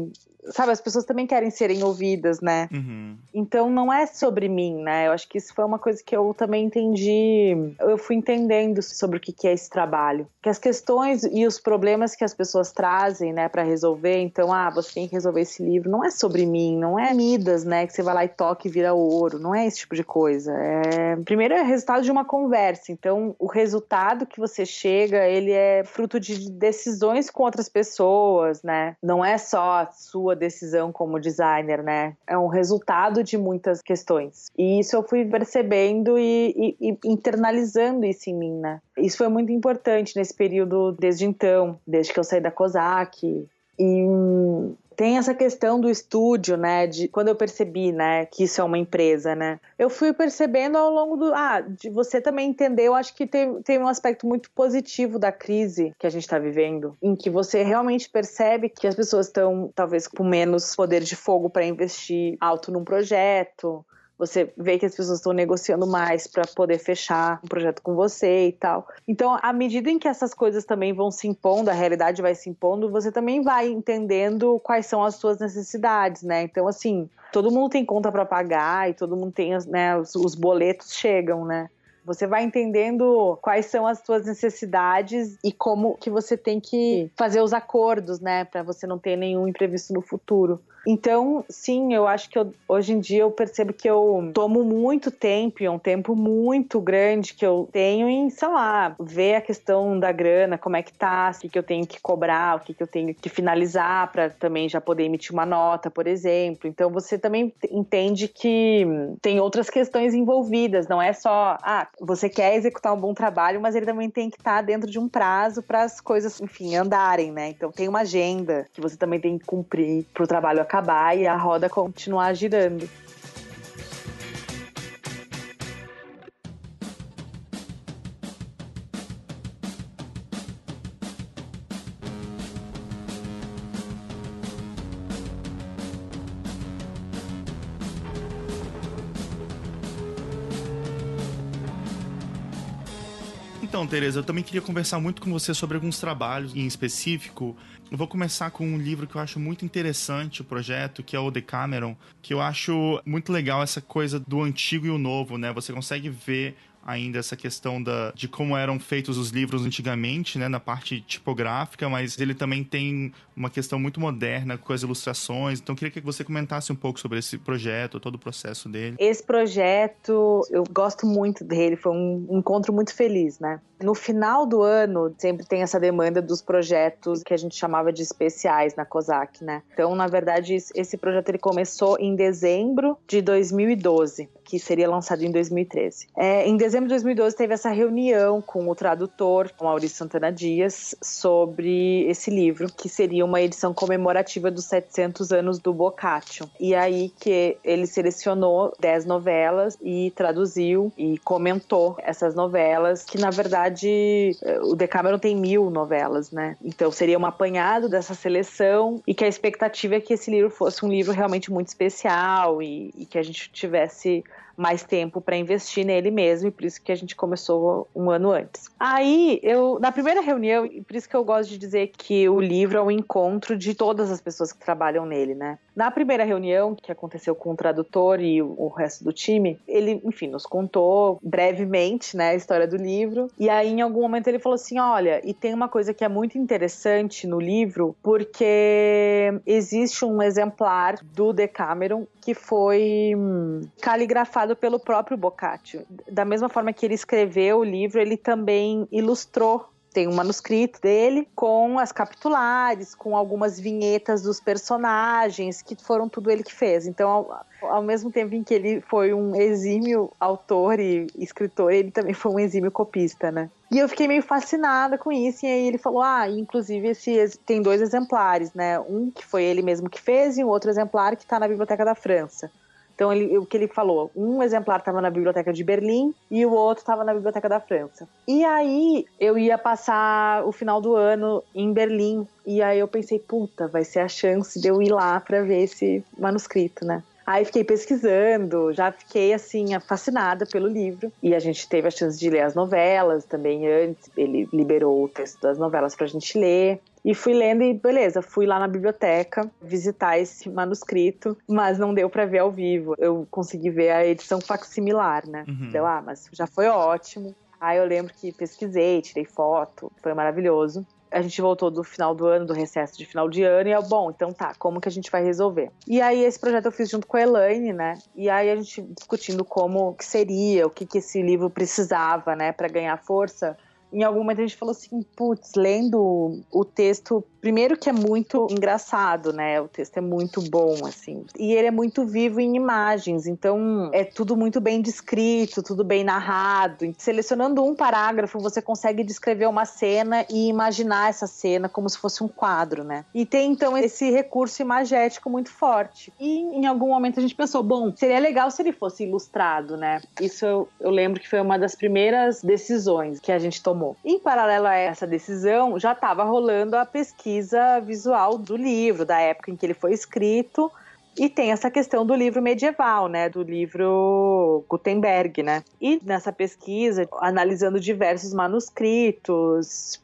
sabe, as pessoas também querem serem ouvidas, né? Uhum. Então, não é sobre mim, né? Eu acho que isso foi uma coisa que eu também entendi. Eu fui entendendo sobre o que é esse trabalho. Que as questões e os problemas que as pessoas trazem, né, para resolver. Então, você tem que resolver esse livro. Não é sobre mim, não é Midas, né? Que você vai lá e toca e vira ouro. Não é esse tipo de coisa. Primeiro, é resultado de uma conversa. Então, o resultado que você chega, ele é fruto de decisões com outras pessoas, né? Não é só a sua decisão como designer, né? É um resultado de muitas questões. E isso eu fui percebendo e internalizando isso em mim, né? Isso foi muito importante nesse período desde então, desde que eu saí da Kozak. E tem essa questão do estúdio, né, de quando eu percebi, né, que isso é uma empresa, né, eu fui percebendo ao longo de você também entender, eu acho que tem um aspecto muito positivo da crise que a gente está vivendo, em que você realmente percebe que as pessoas estão, talvez, com menos poder de fogo para investir alto num projeto, Você vê que as pessoas estão negociando mais para poder fechar um projeto com você e tal. Então, à medida em que essas coisas também vão se impondo, a realidade vai se impondo, você também vai entendendo quais são as suas necessidades, né? Então, assim, todo mundo tem conta para pagar e todo mundo tem, né, os boletos chegam, né? Você vai entendendo quais são as suas necessidades e como que você tem que fazer os acordos, né? Para você não ter nenhum imprevisto no futuro. Então, sim, eu acho que hoje em dia eu percebo que eu tomo muito tempo, e um tempo muito grande que eu tenho em, sei lá, ver a questão da grana, como é que tá, o que eu tenho que cobrar, o que eu tenho que finalizar para também já poder emitir uma nota, por exemplo. Então, você também entende que tem outras questões envolvidas, não é só, você quer executar um bom trabalho, mas ele também tem que estar dentro de um prazo para as coisas, enfim, andarem, né? Então, tem uma agenda que você também tem que cumprir para o trabalho acabar e a roda continuar girando. Então, Tereza, eu também queria conversar muito com você sobre alguns trabalhos em específico. Eu vou começar com um livro que eu acho muito interessante, o projeto, que é o Decameron, que eu acho muito legal essa coisa do antigo e o novo, né? Você consegue ver ainda essa questão de como eram feitos os livros antigamente, né, na parte tipográfica, mas ele também tem uma questão muito moderna com as ilustrações. Então, eu queria que você comentasse um pouco sobre esse projeto, todo o processo dele. Esse projeto, eu gosto muito dele, foi um encontro muito feliz, né? No final do ano, sempre tem essa demanda dos projetos que a gente chamava de especiais na COSAC, né? Então, na verdade, esse projeto ele começou em dezembro de 2012, que seria lançado em 2013. Em dezembro de 2012 teve essa reunião com o tradutor, Maurício Santana Dias, sobre esse livro, que seria uma edição comemorativa dos 700 anos do Boccaccio. E aí que ele selecionou 10 novelas e traduziu e comentou essas novelas, que na verdade o Decameron tem 1000 novelas, né? Então seria um apanhado dessa seleção e que a expectativa é que esse livro fosse um livro realmente muito especial e que a gente tivesse mais tempo para investir nele mesmo, e por isso que a gente começou um ano antes. Aí, na primeira reunião, e por isso que eu gosto de dizer que o livro é um encontro de todas as pessoas que trabalham nele, né? Na primeira reunião, que aconteceu com o tradutor e o resto do time, ele, enfim, nos contou brevemente, né, a história do livro, e aí em algum momento ele falou assim, olha, e tem uma coisa que é muito interessante no livro, porque existe um exemplar do Decameron que foi caligrafado pelo próprio Boccaccio. Da mesma forma que ele escreveu o livro, ele também ilustrou. Tem um manuscrito dele com as capitulares, com algumas vinhetas dos personagens, que foram tudo ele que fez. Então, ao mesmo tempo em que ele foi um exímio autor e escritor, ele também foi um exímio copista, né? E eu fiquei meio fascinada com isso, e aí ele falou, inclusive tem 2 exemplares, né? Um que foi ele mesmo que fez e um outro exemplar que está na Biblioteca da França. Então, o que ele falou, um exemplar estava na Biblioteca de Berlim e o outro estava na Biblioteca da França. E aí, eu ia passar o final do ano em Berlim, e aí eu pensei, puta, vai ser a chance de eu ir lá para ver esse manuscrito, né? Aí fiquei pesquisando, já fiquei assim fascinada pelo livro, e a gente teve a chance de ler as novelas também antes, ele liberou o texto das novelas pra gente ler. E fui lendo e beleza, fui lá na biblioteca visitar esse manuscrito, mas não deu pra ver ao vivo. Eu consegui ver a edição facsimilar, né? Então, mas já foi ótimo. Aí eu lembro que pesquisei, tirei foto, foi maravilhoso. A gente voltou do final do ano, do recesso de final de ano, e então tá, como que a gente vai resolver? E aí esse projeto eu fiz junto com a Elaine, né? E aí a gente discutindo como que seria, o que esse livro precisava, né, pra ganhar força. Em algum momento a gente falou assim, putz, lendo o texto, primeiro que é muito engraçado, né? O texto é muito bom, assim. E ele é muito vivo em imagens, então é tudo muito bem descrito, tudo bem narrado. Selecionando um parágrafo, você consegue descrever uma cena e imaginar essa cena como se fosse um quadro, né? E tem, então, esse recurso imagético muito forte. E em algum momento a gente pensou, bom, seria legal se ele fosse ilustrado, né? Isso eu lembro que foi uma das primeiras decisões que a gente tomou. Em paralelo a essa decisão, já estava rolando a pesquisa visual do livro, da época em que ele foi escrito, E tem essa questão do livro medieval, né, do livro Gutenberg, né? E nessa pesquisa, analisando diversos manuscritos,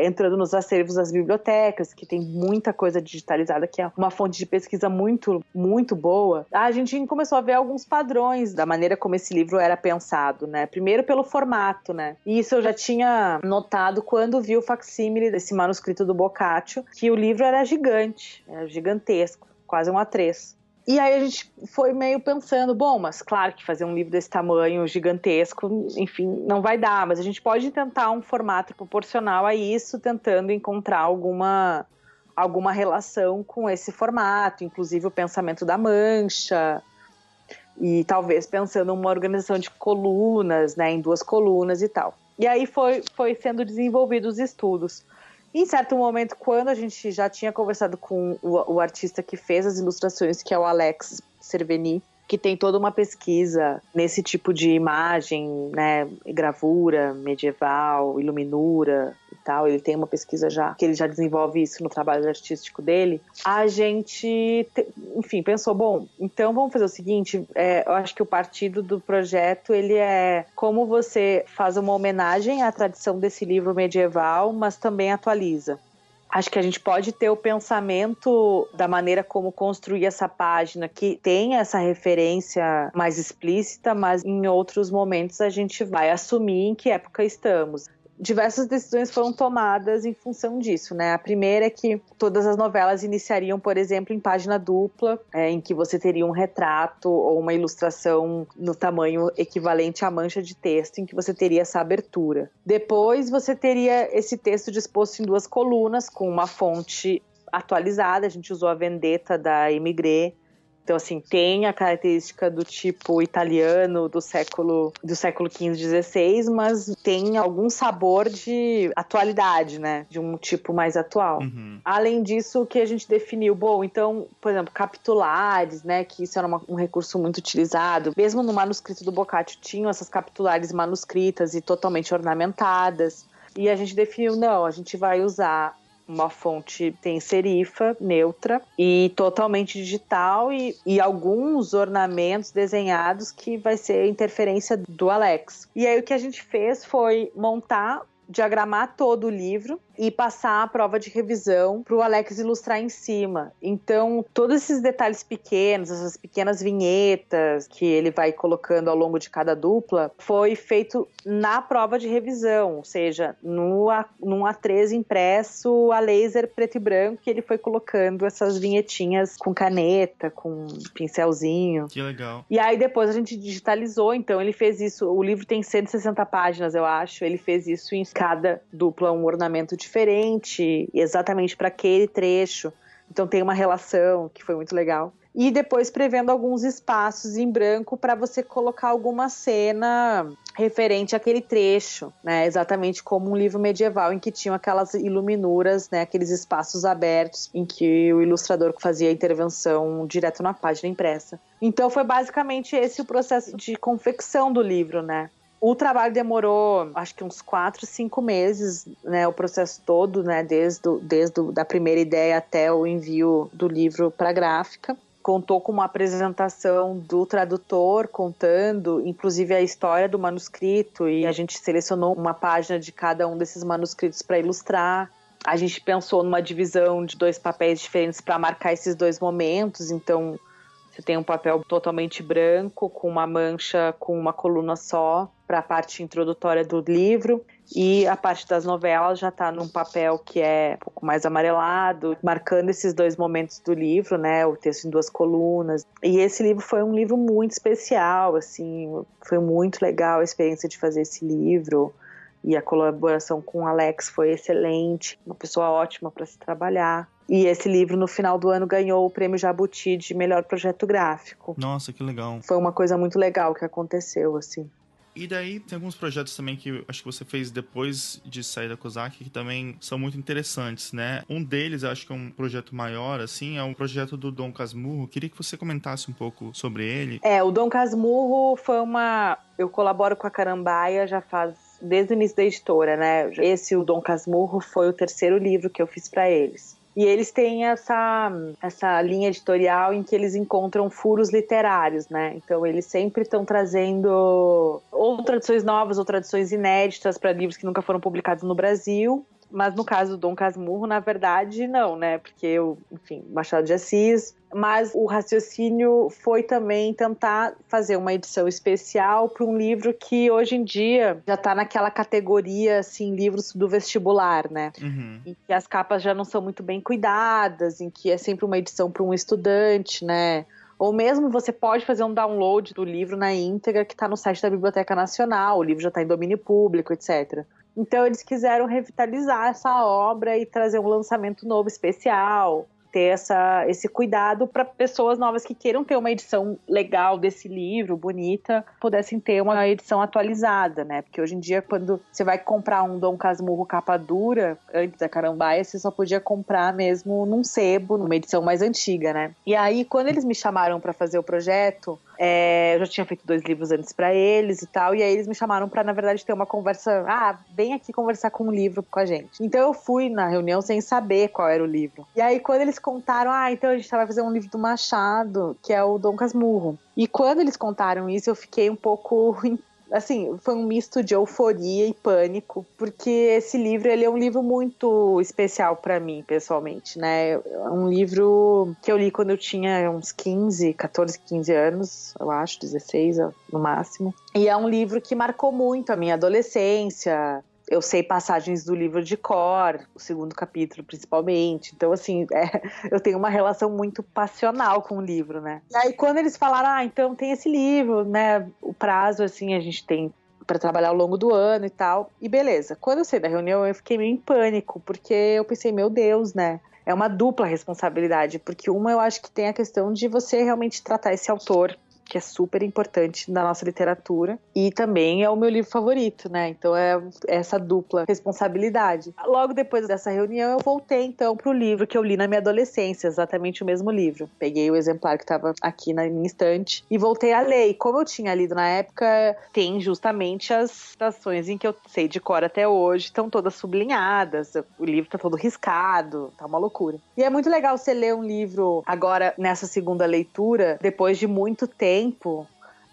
entrando nos acervos das bibliotecas, que tem muita coisa digitalizada, que é uma fonte de pesquisa muito, muito boa, a gente começou a ver alguns padrões da maneira como esse livro era pensado, né? Primeiro pelo formato, né? E isso eu já tinha notado quando vi o facsímile desse manuscrito do Boccaccio, que o livro era gigante, era gigantesco, quase um A3. E aí a gente foi meio pensando, bom, mas claro que fazer um livro desse tamanho, gigantesco, enfim, não vai dar, mas a gente pode tentar um formato proporcional a isso, tentando encontrar alguma relação com esse formato, inclusive o pensamento da mancha, e talvez pensando em uma organização de colunas, né, em 2 colunas e tal. E aí foi sendo desenvolvidos os estudos. Em certo momento, quando a gente já tinha conversado com o artista que fez as ilustrações, que é o Alex Cerveny, que tem toda uma pesquisa nesse tipo de imagem, né, gravura medieval, iluminura e tal, ele tem uma pesquisa já, que ele já desenvolve isso no trabalho artístico dele, a gente, enfim, pensou, bom, então vamos fazer o seguinte, eu acho que o partido do projeto, ele é como você faz uma homenagem à tradição desse livro medieval, mas também atualiza. Acho que a gente pode ter o pensamento da maneira como construir essa página, que tem essa referência mais explícita, mas em outros momentos a gente vai assumir em que época estamos. Diversas decisões foram tomadas em função disso, né? A primeira é que todas as novelas iniciariam, por exemplo, em página dupla, em que você teria um retrato ou uma ilustração no tamanho equivalente à mancha de texto, em que você teria essa abertura. Depois você teria esse texto disposto em 2 colunas, com uma fonte atualizada, a gente usou a Vendetta da Emigre. Então, assim, tem a característica do tipo italiano do século XV, XVI, mas tem algum sabor de atualidade, né? De um tipo mais atual. Uhum. Além disso, o que a gente definiu? Bom, então, por exemplo, capitulares, né? Que isso era um recurso muito utilizado. Mesmo no manuscrito do Boccaccio, tinham essas capitulares manuscritas e totalmente ornamentadas. E a gente definiu, não, a gente vai usar uma fonte tem serifa, neutra e totalmente digital e alguns ornamentos desenhados que vai ser a interferência do Alex. E aí o que a gente fez foi diagramar todo o livro e passar a prova de revisão para o Alex ilustrar em cima. Então, todos esses detalhes pequenos, essas pequenas vinhetas que ele vai colocando ao longo de cada dupla, foi feito na prova de revisão, ou seja, num A3 impresso a laser preto e branco, que ele foi colocando essas vinhetinhas com caneta, com pincelzinho. Que legal. E aí depois a gente digitalizou, então ele fez isso, o livro tem 160 páginas, eu acho, ele fez isso em cada dupla, um ornamento diferente, exatamente para aquele trecho. Então tem uma relação que foi muito legal. E depois prevendo alguns espaços em branco para você colocar alguma cena referente àquele trecho, né? Exatamente como um livro medieval em que tinham aquelas iluminuras, né? Aqueles espaços abertos em que o ilustrador fazia a intervenção direto na página impressa. Então foi basicamente esse o processo de confecção do livro, né? O trabalho demorou, acho que uns 4, 5 meses, né, o processo todo, né, desde a primeira ideia até o envio do livro para a gráfica. Contou com uma apresentação do tradutor, contando, inclusive, a história do manuscrito, e a gente selecionou uma página de cada um desses manuscritos para ilustrar. A gente pensou numa divisão de 2 papéis diferentes para marcar esses 2 momentos, então você tem um papel totalmente branco, com uma mancha, com uma coluna só, para a parte introdutória do livro. E a parte das novelas já está num papel que é um pouco mais amarelado, marcando esses 2 momentos do livro, né? O texto em 2 colunas. E esse livro foi um livro muito especial, assim, foi muito legal a experiência de fazer esse livro. E a colaboração com o Alex foi excelente, uma pessoa ótima para se trabalhar. E esse livro, no final do ano, ganhou o prêmio Jabuti de melhor projeto gráfico. Nossa, que legal. Foi uma coisa muito legal que aconteceu, assim. E daí tem alguns projetos também que acho que você fez depois de sair da Kozak que também são muito interessantes, né? Um deles, acho que é um projeto maior, assim, é um projeto do Dom Casmurro. Queria que você comentasse um pouco sobre ele. O Dom Casmurro foi eu colaboro com a Carambaia já faz desde o início da editora, né? O Dom Casmurro foi o 3º livro que eu fiz para eles. E eles têm essa linha editorial em que eles encontram furos literários, né? Então eles sempre estão trazendo ou traduções novas ou traduções inéditas para livros que nunca foram publicados no Brasil. Mas no caso do Dom Casmurro, na verdade, não, né? Porque, enfim, Machado de Assis. Mas o raciocínio foi também tentar fazer uma edição especial para um livro que hoje em dia já está naquela categoria, assim, livros do vestibular, né? Uhum. Em que as capas já não são muito bem cuidadas, em que é sempre uma edição para um estudante, né? Ou mesmo você pode fazer um download do livro na íntegra que está no site da Biblioteca Nacional, o livro já está em domínio público, etc. Então eles quiseram revitalizar essa obra e trazer um lançamento novo especial, ter esse cuidado para pessoas novas que queiram ter uma edição legal desse livro, bonita, pudessem ter uma edição atualizada, né? Porque hoje em dia, quando você vai comprar um Dom Casmurro capa dura, antes da Carambaia, você só podia comprar mesmo num sebo, numa edição mais antiga, né? E aí, quando eles me chamaram para fazer o projeto, eu já tinha feito 2 livros antes pra eles e tal, e aí eles me chamaram pra, na verdade, ter uma conversa, vem aqui conversar com um livro com a gente. Então eu fui na reunião sem saber qual era o livro. E aí quando eles contaram, então a gente vai fazer um livro do Machado, que é o Dom Casmurro. E quando eles contaram isso, eu fiquei um pouco... Assim, foi um misto de euforia e pânico, porque esse livro, ele é um livro muito especial pra mim, pessoalmente, né? É um livro que eu li quando eu tinha uns 14, 15 anos, eu acho, 16 no máximo. E é um livro que marcou muito a minha adolescência. Eu sei passagens do livro de cor, o 2º capítulo principalmente. Então, assim, eu tenho uma relação muito passional com o livro, né? E aí, quando eles falaram, então tem esse livro, né? O prazo, assim, a gente tem para trabalhar ao longo do ano e tal. E beleza. Quando eu saí da reunião, eu fiquei meio em pânico, porque eu pensei, meu Deus, né? É uma dupla responsabilidade, porque uma eu acho que tem a questão de você realmente tratar esse autor, que é super importante na nossa literatura, e também é o meu livro favorito, né? Então é essa dupla responsabilidade. Logo depois dessa reunião, eu voltei então pro livro que eu li na minha adolescência, exatamente o mesmo livro. Peguei o exemplar que estava aqui na minha estante e voltei a ler. E como eu tinha lido na época, tem justamente as citações em que eu sei de cor até hoje, estão todas sublinhadas, o livro tá todo riscado, tá uma loucura. E é muito legal você ler um livro agora, nessa segunda leitura, depois de muito tempo,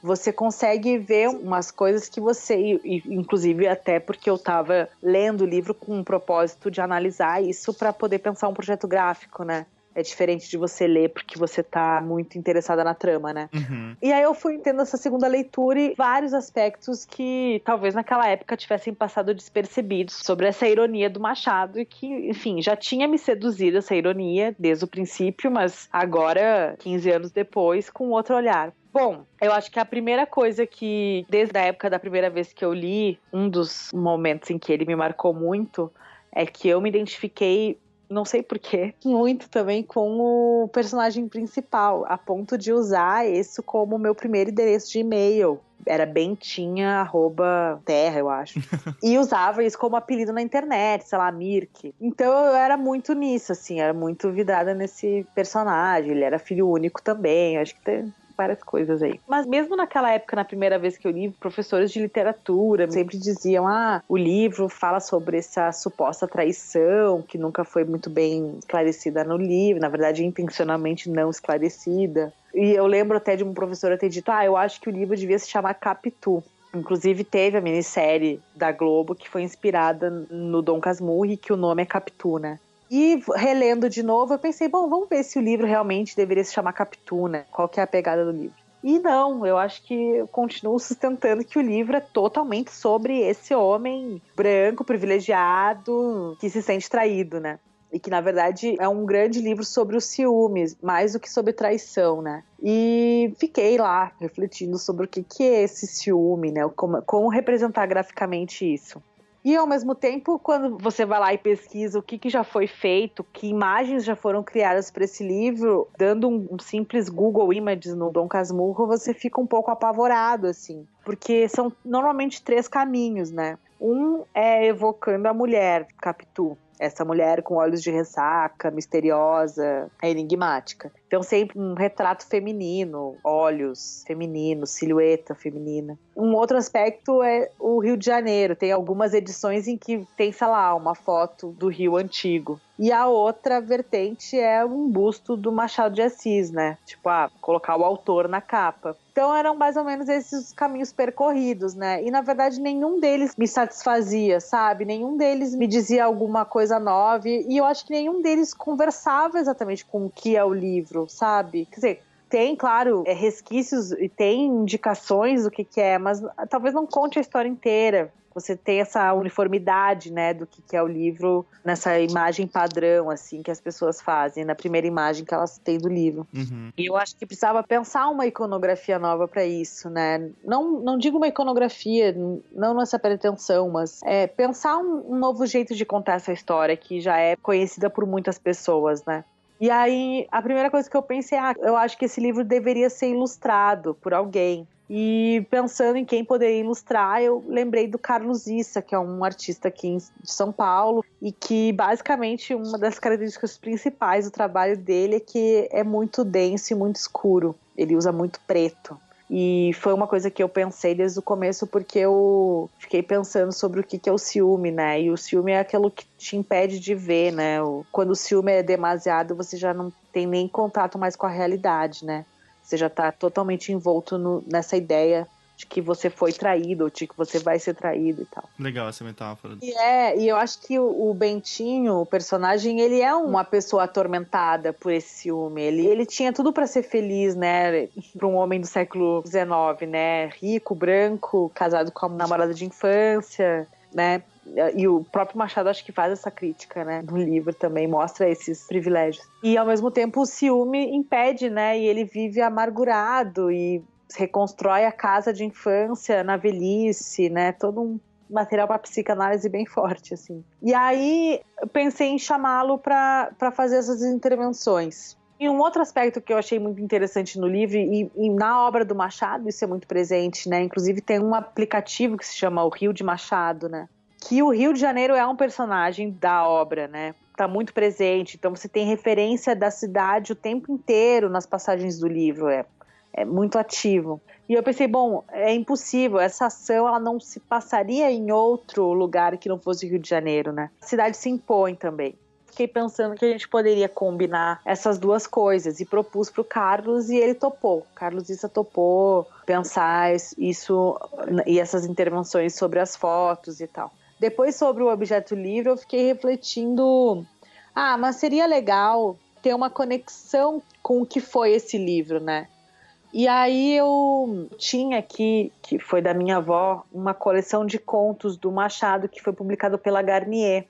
você consegue ver umas coisas que você, inclusive até porque eu estava lendo o livro com o propósito de analisar isso para poder pensar um projeto gráfico, né? É diferente de você ler porque você tá muito interessada na trama, né? Uhum. E aí eu fui tendo essa segunda leitura e vários aspectos que talvez naquela época tivessem passado despercebidos sobre essa ironia do Machado e que, enfim, já tinha me seduzido essa ironia desde o princípio, mas agora, 15 anos depois, com outro olhar. Bom, eu acho que a primeira coisa que, desde a época da primeira vez que eu li, um dos momentos em que ele me marcou muito, é que eu me identifiquei, não sei porquê, muito também com o personagem principal, a ponto de usar isso como meu primeiro endereço de e-mail. Era bentinha@terra, eu acho. E usava isso como apelido na internet, sei lá, Mirk. Então eu era muito nisso, assim, era muito vidrada nesse personagem. Ele era filho único também, acho que tem várias coisas aí. Mas mesmo naquela época, na primeira vez que eu li, professores de literatura sempre diziam, o livro fala sobre essa suposta traição, que nunca foi muito bem esclarecida no livro, na verdade intencionalmente não esclarecida. E eu lembro até de um professor ter dito, eu acho que o livro devia se chamar Capitu. Inclusive teve a minissérie da Globo que foi inspirada no Dom Casmurro e que o nome é Capitu, né? E relendo de novo, eu pensei, vamos ver se o livro realmente deveria se chamar Capitu, né? Qual que é a pegada do livro? E não, eu acho que eu continuo sustentando que o livro é totalmente sobre esse homem branco, privilegiado, que se sente traído, né? E que, na verdade, é um grande livro sobre os ciúmes, mais do que sobre traição, né? E fiquei lá, refletindo sobre o que é esse ciúme, né? Como representar graficamente isso. E, ao mesmo tempo, quando você vai lá e pesquisa o que já foi feito, que imagens já foram criadas para esse livro, dando um simples Google Images no Dom Casmurro, você fica um pouco apavorado, assim. Porque são normalmente 3 caminhos, né? Um é evocando a mulher, Capitu. essa mulher com olhos de ressaca, misteriosa, enigmática. Então sempre um retrato feminino, olhos femininos, silhueta feminina. Um outro aspecto é o Rio de Janeiro. Tem algumas edições em que tem, sei lá, uma foto do Rio antigo. E a outra vertente é um busto do Machado de Assis, né? Tipo, colocar o autor na capa. Então eram mais ou menos esses os caminhos percorridos, né? E na verdade nenhum deles me satisfazia, sabe? Nenhum deles me dizia alguma coisa nova. E eu acho que nenhum deles conversava exatamente com o que é o livro, sabe? Quer dizer, tem, claro, resquícios e tem indicações do que é, mas talvez não conte a história inteira. Você tem essa uniformidade, né, do que é o livro nessa imagem padrão, assim, que as pessoas fazem, na primeira imagem que elas têm do livro. Uhum. E eu acho que precisava pensar uma iconografia nova para isso, né? Não digo uma iconografia, não nessa pretensão, mas pensar um novo jeito de contar essa história que já é conhecida por muitas pessoas, né? E aí, a primeira coisa que eu pensei, eu acho que esse livro deveria ser ilustrado por alguém. E pensando em quem poderia ilustrar, eu lembrei do Carlos Issa, que é um artista aqui de São Paulo, e que basicamente uma das características principais do trabalho dele é que é muito denso e muito escuro. Ele usa muito preto. E foi uma coisa que eu pensei desde o começo, porque eu fiquei pensando sobre o que é o ciúme, né? E o ciúme é aquilo que te impede de ver, né? Quando o ciúme é demasiado, você já não tem nem contato mais com a realidade, né? Você já tá totalmente envolto nessa ideia de que você foi traído, ou de que você vai ser traído e tal. Legal essa metáfora. E eu acho que o Bentinho, o personagem, ele é uma pessoa atormentada por esse ciúme. Ele tinha tudo pra ser feliz, né? Pra um homem do século XIX, né? Rico, branco, casado com uma namorada de infância, né? E o próprio Machado acho que faz essa crítica, né? No livro também mostra esses privilégios. E ao mesmo tempo o ciúme impede, né? E ele vive amargurado e reconstrói a casa de infância na velhice, né? Todo um material para psicanálise bem forte, assim. E aí eu pensei em chamá-lo para fazer essas intervenções. E um outro aspecto que eu achei muito interessante no livro e na obra do Machado, isso é muito presente, né? Inclusive tem um aplicativo que se chama o Rio de Machado, né? Que o Rio de Janeiro é um personagem da obra, né? Tá muito presente, então você tem referência da cidade o tempo inteiro nas passagens do livro, é muito ativo. E eu pensei, bom, é impossível, essa ação ela não se passaria em outro lugar que não fosse o Rio de Janeiro, né? A cidade se impõe também. Fiquei pensando que a gente poderia combinar essas duas coisas e propus para o Carlos e ele topou. Carlos Issa topou pensar isso e essas intervenções sobre as fotos e tal. Depois, sobre o objeto livre, eu fiquei refletindo, mas seria legal ter uma conexão com o que foi esse livro, né? E aí eu tinha aqui, que foi da minha avó, uma coleção de contos do Machado que foi publicado pela Garnier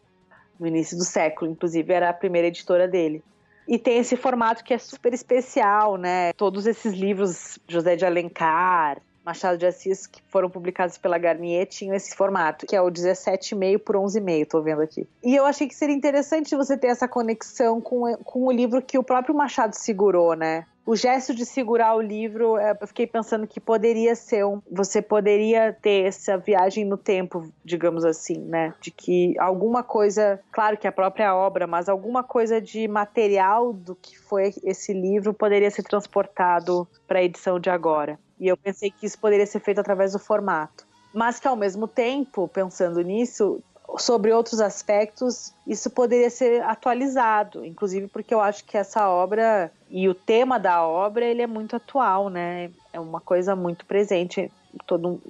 no início do século, inclusive era a primeira editora dele. E tem esse formato que é super especial, né? Todos esses livros, José de Alencar, Machado de Assis, que foram publicados pela Garnier, tinham esse formato, que é o 17,5 por 11,5, tô vendo aqui. E eu achei que seria interessante você ter essa conexão com o livro que o próprio Machado segurou, né? O gesto de segurar o livro, eu fiquei pensando que poderia ser você poderia ter essa viagem no tempo, digamos assim, né? De que alguma coisa, claro que a própria obra, mas alguma coisa de material do que foi esse livro poderia ser transportado para a edição de agora. E eu pensei que isso poderia ser feito através do formato. Mas que ao mesmo tempo, pensando nisso, sobre outros aspectos, isso poderia ser atualizado, inclusive porque eu acho que essa obra e o tema da obra, ele é muito atual, né? É uma coisa muito presente.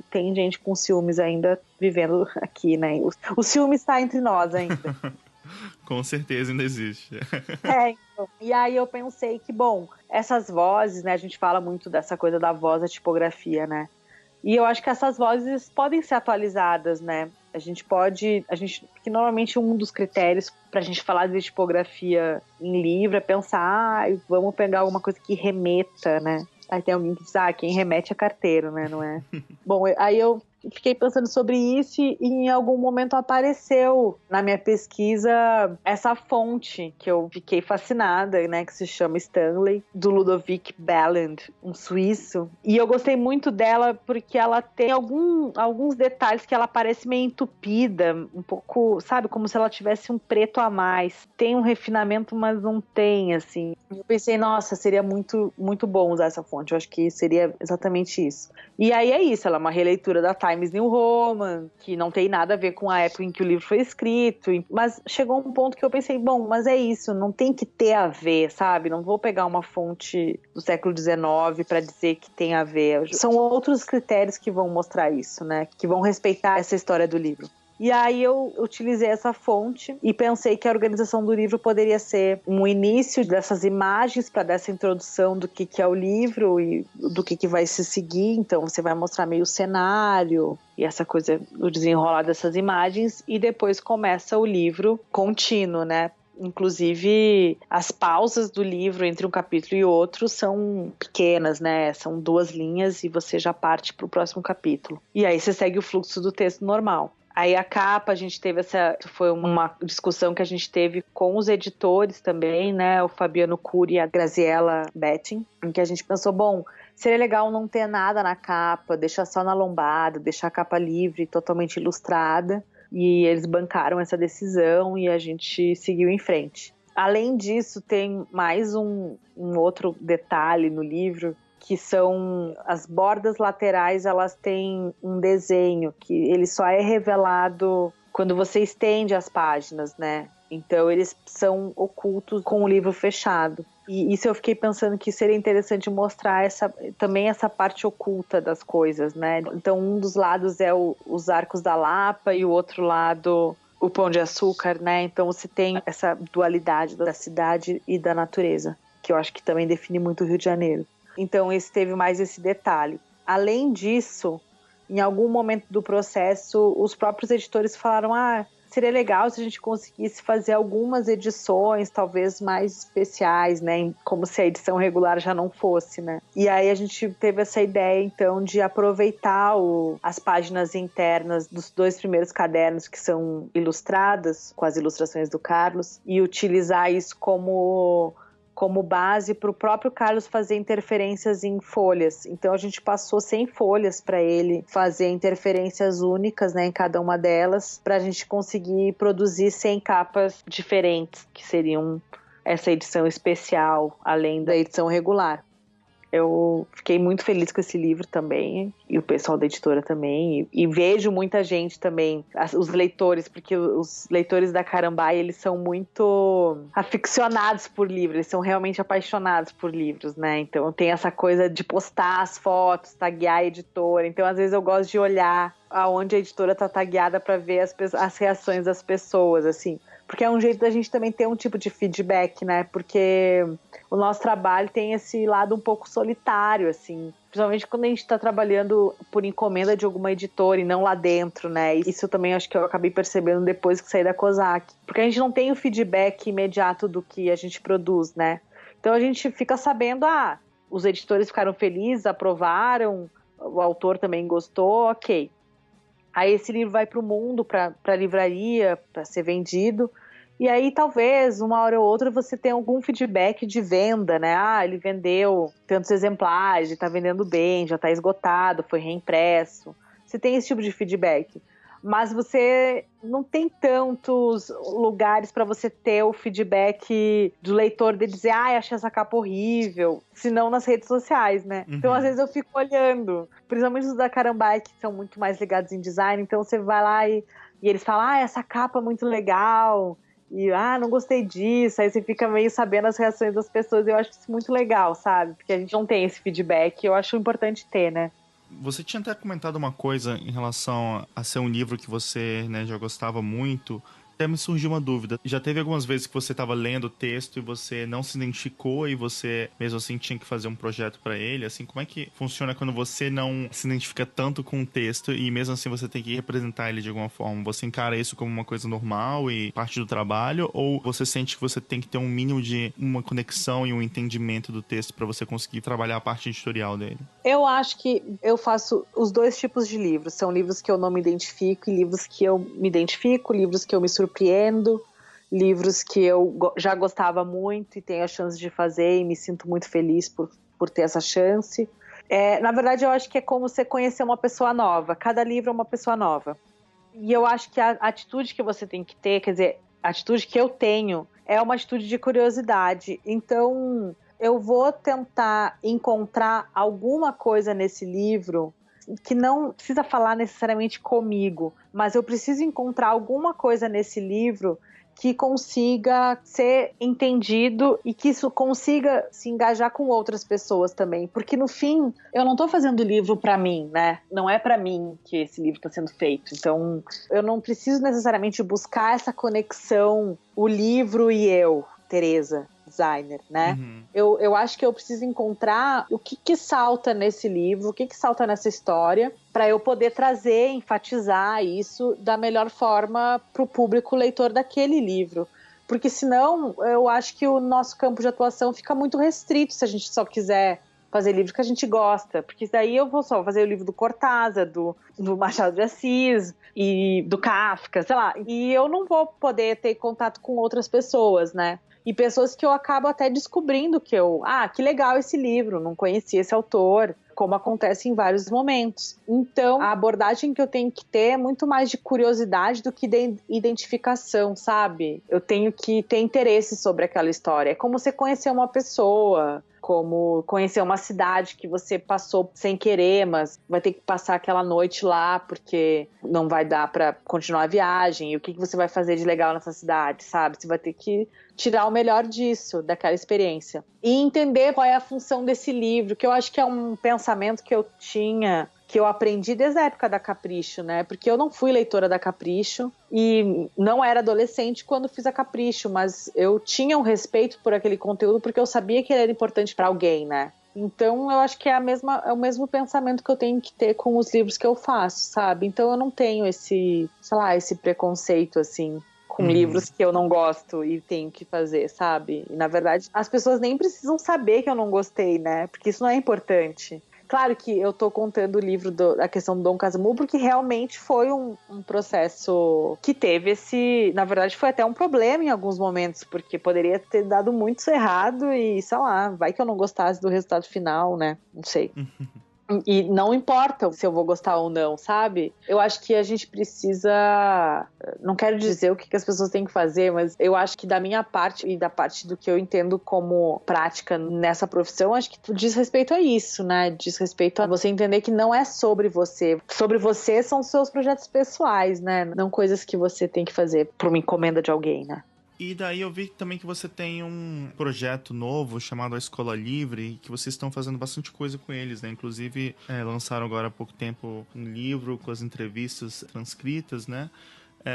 Tem gente com ciúmes ainda vivendo aqui, né? O ciúme está entre nós ainda. Com certeza ainda existe. Então. E aí eu pensei que, bom, essas vozes, né? A gente fala muito dessa coisa da voz, da tipografia, né? E eu acho que essas vozes podem ser atualizadas, né? Porque normalmente um dos critérios para a gente falar de tipografia em livro é pensar, vamos pegar alguma coisa que remeta, né? Aí tem alguém que diz, quem remete é carteiro, né? Não é? Bom, aí eu fiquei pensando sobre isso e em algum momento apareceu na minha pesquisa essa fonte que eu fiquei fascinada, né, que se chama Stanley, do Ludovic Belland, um suíço. E eu gostei muito dela porque ela tem alguns detalhes que ela parece meio entupida, um pouco, sabe, como se ela tivesse um preto a mais. Tem um refinamento, mas não tem, assim. Eu pensei, nossa, seria muito, muito bom usar essa fonte. Eu acho que seria exatamente isso. E aí é isso, ela é uma releitura da Times New Roman, que não tem nada a ver com a época em que o livro foi escrito, mas chegou um ponto que eu pensei, bom, mas é isso, não tem que ter a ver, sabe? Não vou pegar uma fonte do século XIX para dizer que tem a ver. São outros critérios que vão mostrar isso, né? Que vão respeitar essa história do livro. E aí eu utilizei essa fonte e pensei que a organização do livro poderia ser um início dessas imagens para dessa introdução do que é o livro e do que vai se seguir. Então você vai mostrar meio o cenário e essa coisa, o desenrolar dessas imagens, e depois começa o livro contínuo, né? Inclusive, as pausas do livro entre um capítulo e outro são pequenas, né? São 2 linhas e você já parte para o próximo capítulo. E aí você segue o fluxo do texto normal. Aí a capa, a gente teve foi uma discussão que a gente teve com os editores também, né? O Fabiano Cury e a Graziella Betting, em que a gente pensou, bom, seria legal não ter nada na capa, deixar só na lombada, deixar a capa livre, totalmente ilustrada. E eles bancaram essa decisão e a gente seguiu em frente. Além disso, tem mais um outro detalhe no livro, que são as bordas laterais, elas têm um desenho que ele só é revelado quando você estende as páginas, né? Então eles são ocultos com o livro fechado. E isso eu fiquei pensando que seria interessante mostrar também essa parte oculta das coisas, né? Então um dos lados é os Arcos da Lapa e o outro lado o Pão de Açúcar, né? Então você tem essa dualidade da cidade e da natureza, que eu acho que também define muito o Rio de Janeiro. Então teve mais esse detalhe. Além disso, em algum momento do processo, os próprios editores falaram, seria legal se a gente conseguisse fazer algumas edições, talvez mais especiais, né? Como se a edição regular já não fosse, né? E aí a gente teve essa ideia, então, de aproveitar as páginas internas dos 2 primeiros cadernos que são ilustradas, com as ilustrações do Carlos, e utilizar isso como base para o próprio Carlos fazer interferências em folhas. Então a gente passou 100 folhas para ele fazer interferências únicas, né, em cada uma delas, para a gente conseguir produzir 100 capas diferentes, que seriam essa edição especial, além da edição regular. Eu fiquei muito feliz com esse livro também, e o pessoal da editora também, e vejo muita gente também, os leitores, porque os leitores da Carambaia, eles são muito aficionados por livros, eles são realmente apaixonados por livros, né? Então tem essa coisa de postar as fotos, taguear a editora, então às vezes eu gosto de olhar aonde a editora tá tagueada para ver as reações das pessoas, assim. Porque é um jeito da gente também ter um tipo de feedback, né? Porque o nosso trabalho tem esse lado um pouco solitário, assim. Principalmente quando a gente está trabalhando por encomenda de alguma editora e não lá dentro, né? Isso também acho que eu acabei percebendo depois que saí da Kozak. Porque a gente não tem o feedback imediato do que a gente produz, né? Então a gente fica sabendo, os editores ficaram felizes, aprovaram, o autor também gostou, ok. Aí esse livro vai para o mundo, para a livraria, para ser vendido. E aí talvez, uma hora ou outra, você tenha algum feedback de venda, né? Ele vendeu tantos exemplares, ele está vendendo bem, já está esgotado, foi reimpresso. Você tem esse tipo de feedback. Mas você não tem tantos lugares para você ter o feedback do leitor de dizer, achei essa capa horrível, senão nas redes sociais, né? Uhum. Então, às vezes eu fico olhando, principalmente os da Carambaia, que são muito mais ligados em design, então você vai lá e eles falam, essa capa é muito legal, e não gostei disso, aí você fica meio sabendo as reações das pessoas, e eu acho isso muito legal, sabe? Porque a gente não tem esse feedback, eu acho importante ter, né? Você tinha até comentado uma coisa em relação a ser um livro que você, né, já gostava muito. Até me surgiu uma dúvida. Já teve algumas vezes que você estava lendo o texto e você não se identificou e você, mesmo assim, tinha que fazer um projeto para ele? Assim, como é que funciona quando você não se identifica tanto com o texto e mesmo assim você tem que representar ele de alguma forma? Você encara isso como uma coisa normal e parte do trabalho? Ou você sente que você tem que ter um mínimo de uma conexão e um entendimento do texto para você conseguir trabalhar a parte editorial dele? Eu acho que eu faço os dois tipos de livros. São livros que eu não me identifico e livros que eu me identifico, livros que eu me surpreendo, livros que eu já gostava muito e tenho a chance de fazer e me sinto muito feliz por ter essa chance. Na verdade, eu acho que é como você conhecer uma pessoa nova. Cada livro é uma pessoa nova. E eu acho que a atitude que você tem que ter, quer dizer, a atitude que eu tenho é uma atitude de curiosidade. Então, eu vou tentar encontrar alguma coisa nesse livro que não precisa falar necessariamente comigo, mas eu preciso encontrar alguma coisa nesse livro que consiga ser entendido e que isso consiga se engajar com outras pessoas também. Porque, no fim, eu não estou fazendo o livro para mim, né? Não é para mim que esse livro está sendo feito. Então, eu não preciso necessariamente buscar essa conexão, o livro e eu, Teresa, designer, né? Uhum. Eu acho que eu preciso encontrar o que salta nesse livro, o que salta nessa história, para eu poder trazer, enfatizar isso da melhor forma para o público leitor daquele livro. Porque senão, eu acho que o nosso campo de atuação fica muito restrito se a gente só quiser fazer livros que a gente gosta. Porque daí eu vou só fazer o livro do Cortázar, do Machado de Assis e do Kafka, sei lá. E eu não vou poder ter contato com outras pessoas, né? E pessoas que eu acabo até descobrindo que que legal esse livro, não conhecia esse autor, como acontece em vários momentos. Então, a abordagem que eu tenho que ter é muito mais de curiosidade do que de identificação, sabe? Eu tenho que ter interesse sobre aquela história. É como você conhecer uma pessoa, como conhecer uma cidade que você passou sem querer, mas vai ter que passar aquela noite lá porque não vai dar pra continuar a viagem. E o que você vai fazer de legal nessa cidade, sabe? Você vai ter que tirar o melhor disso, daquela experiência. E entender qual é a função desse livro, que eu acho que é um pensamento que eu tinha, que eu aprendi desde a época da Capricho, né? Porque eu não fui leitora da Capricho e não era adolescente quando fiz a Capricho, mas eu tinha um respeito por aquele conteúdo porque eu sabia que ele era importante para alguém, né? Então eu acho que é o mesmo pensamento que eu tenho que ter com os livros que eu faço, sabe? Então eu não tenho esse preconceito, assim, com livros que eu não gosto e tenho que fazer, sabe? E, na verdade, as pessoas nem precisam saber que eu não gostei, né? Porque isso não é importante. Claro que eu tô contando o livro da questão do Dom Casmurro porque realmente foi um processo que teve na verdade, foi até um problema em alguns momentos, porque poderia ter dado muito errado e, sei lá, vai que eu não gostasse do resultado final, né? Não sei. E não importa se eu vou gostar ou não, sabe? Eu acho que a gente precisa... Não quero dizer o que as pessoas têm que fazer, mas eu acho que da minha parte e da parte do que eu entendo como prática nessa profissão, acho que diz respeito a isso, né? Diz respeito a você entender que não é sobre você. Sobre você são seus projetos pessoais, né? Não coisas que você tem que fazer por uma encomenda de alguém, né? E daí eu vi também que você tem um projeto novo chamado A Escola Livre, que vocês estão fazendo bastante coisa com eles, né? Inclusive, lançaram agora há pouco tempo um livro com as entrevistas transcritas, né?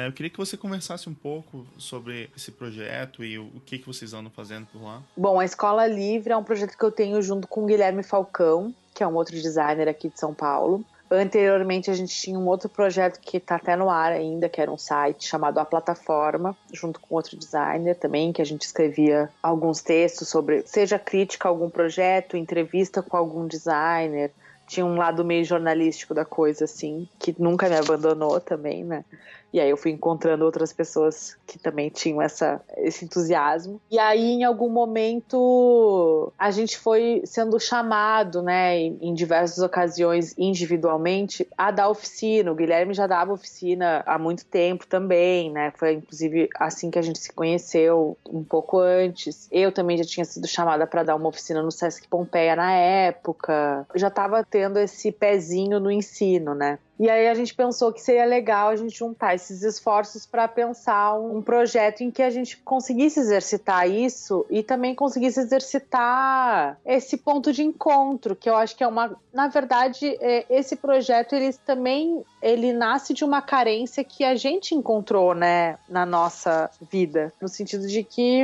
Eu queria que você conversasse um pouco sobre esse projeto e o que vocês andam fazendo por lá. Bom, a Escola Livre é um projeto que eu tenho junto com o Guilherme Falcão, que é um outro designer aqui de São Paulo. Anteriormente a gente tinha um outro projeto que está até no ar ainda, que era um site chamado A Plataforma, junto com outro designer também, que a gente escrevia alguns textos sobre, seja crítica a algum projeto, entrevista com algum designer. Tinha um lado meio jornalístico da coisa, assim, que nunca me abandonou também, né? E aí eu fui encontrando outras pessoas que também tinham esse entusiasmo. E aí, em algum momento, a gente foi sendo chamado, né, em diversas ocasiões, individualmente, a dar oficina. O Guilherme já dava oficina há muito tempo também, né? Foi, inclusive, assim que a gente se conheceu, um pouco antes. Eu também já tinha sido chamada para dar uma oficina no Sesc Pompeia na época. Eu já estava tendo esse pezinho no ensino, né? E aí a gente pensou que seria legal a gente juntar esses esforços para pensar um projeto em que a gente conseguisse exercitar isso e também conseguisse exercitar esse ponto de encontro, que eu acho que é na verdade, esse projeto, ele também ele nasce de uma carência que a gente encontrou, né, na nossa vida. No sentido de que,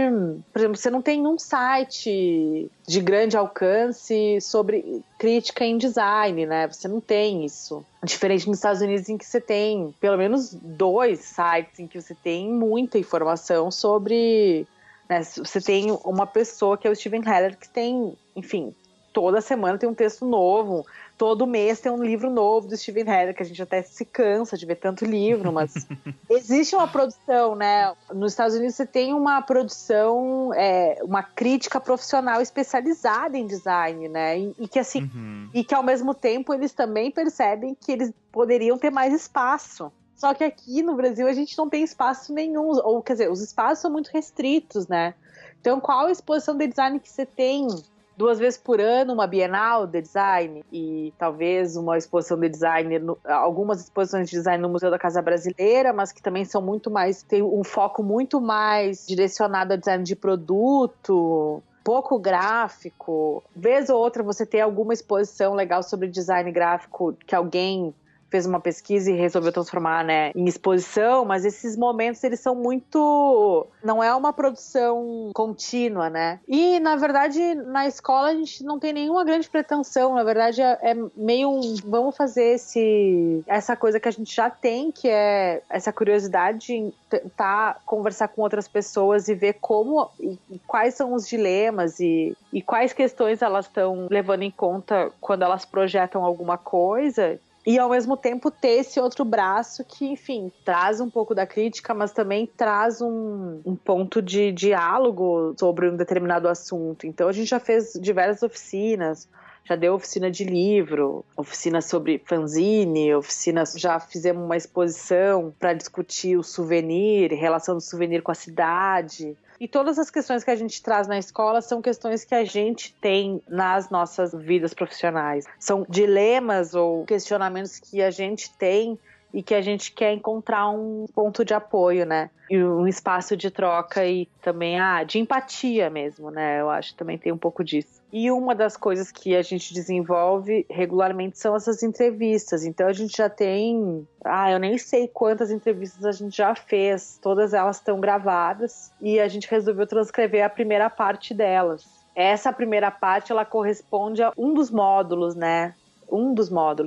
por exemplo, você não tem um site de grande alcance sobre crítica em design, né? Você não tem isso. Diferente nos Estados Unidos, em que você tem pelo menos 2 sites em que você tem muita informação sobre... Né? Você tem uma pessoa que é o Steven Heller, que tem, enfim, toda semana tem um texto novo, todo mês tem um livro novo do Steven Heller, que a gente até se cansa de ver tanto livro, mas existe uma produção, né? Nos Estados Unidos você tem uma produção, uma crítica profissional especializada em design, né? E que assim, e que ao mesmo tempo eles também percebem que eles poderiam ter mais espaço. Só que aqui no Brasil a gente não tem espaço nenhum, ou quer dizer, os espaços são muito restritos, né? Então qual a exposição de design que você tem 2 vezes por ano, uma Bienal de Design e talvez uma exposição de design, algumas exposições de design no Museu da Casa Brasileira, mas que também são muito mais, tem um foco muito mais direcionado a design de produto, pouco gráfico. Vez ou outra você tem alguma exposição legal sobre design gráfico que alguém fez uma pesquisa e resolveu transformar, né, em exposição, mas esses momentos, eles são muito... Não é uma produção contínua, né? E, na verdade, na escola a gente não tem nenhuma grande pretensão, na verdade é meio um... Vamos fazer essa coisa que a gente já tem, que é essa curiosidade de tentar conversar com outras pessoas e ver como e quais são os dilemas e quais questões elas estão levando em conta quando elas projetam alguma coisa. E, ao mesmo tempo, ter esse outro braço que, enfim, traz um pouco da crítica, mas também traz um ponto de diálogo sobre um determinado assunto. Então, a gente já fez diversas oficinas, já deu oficina de livro, oficina sobre fanzine, já fizemos uma exposição para discutir o souvenir, relação do souvenir com a cidade. E todas as questões que a gente traz na escola são questões que a gente tem nas nossas vidas profissionais. São dilemas ou questionamentos que a gente tem e que a gente quer encontrar um ponto de apoio, né? E um espaço de troca e também de empatia mesmo, né? Eu acho que também tem um pouco disso. E uma das coisas que a gente desenvolve regularmente são essas entrevistas. Então a gente já tem... eu nem sei quantas entrevistas a gente já fez. Todas elas estão gravadas e a gente resolveu transcrever a primeira parte delas. Essa primeira parte, ela corresponde a um dos módulos, né?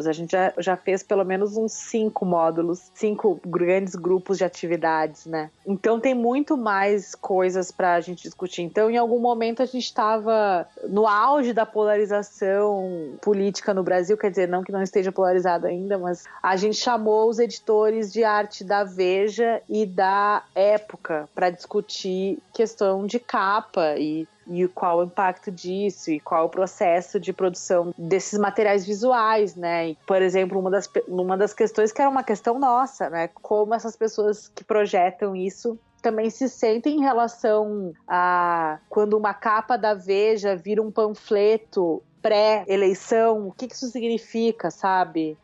A gente já fez pelo menos uns 5 módulos, 5 grandes grupos de atividades, né? Então tem muito mais coisas pra gente discutir. Então, em algum momento a gente estava no auge da polarização política no Brasil, quer dizer, não que não esteja polarizado ainda, mas a gente chamou os editores de arte da Veja e da Época para discutir questão de capa e qual o impacto disso e qual o processo de produção desses materiais visuais, né? E, por exemplo, uma das questões que era uma questão nossa, né? Como essas pessoas que projetam isso também se sentem em relação a quando uma capa da Veja vira um panfleto pré-eleição, o que isso significa, sabe?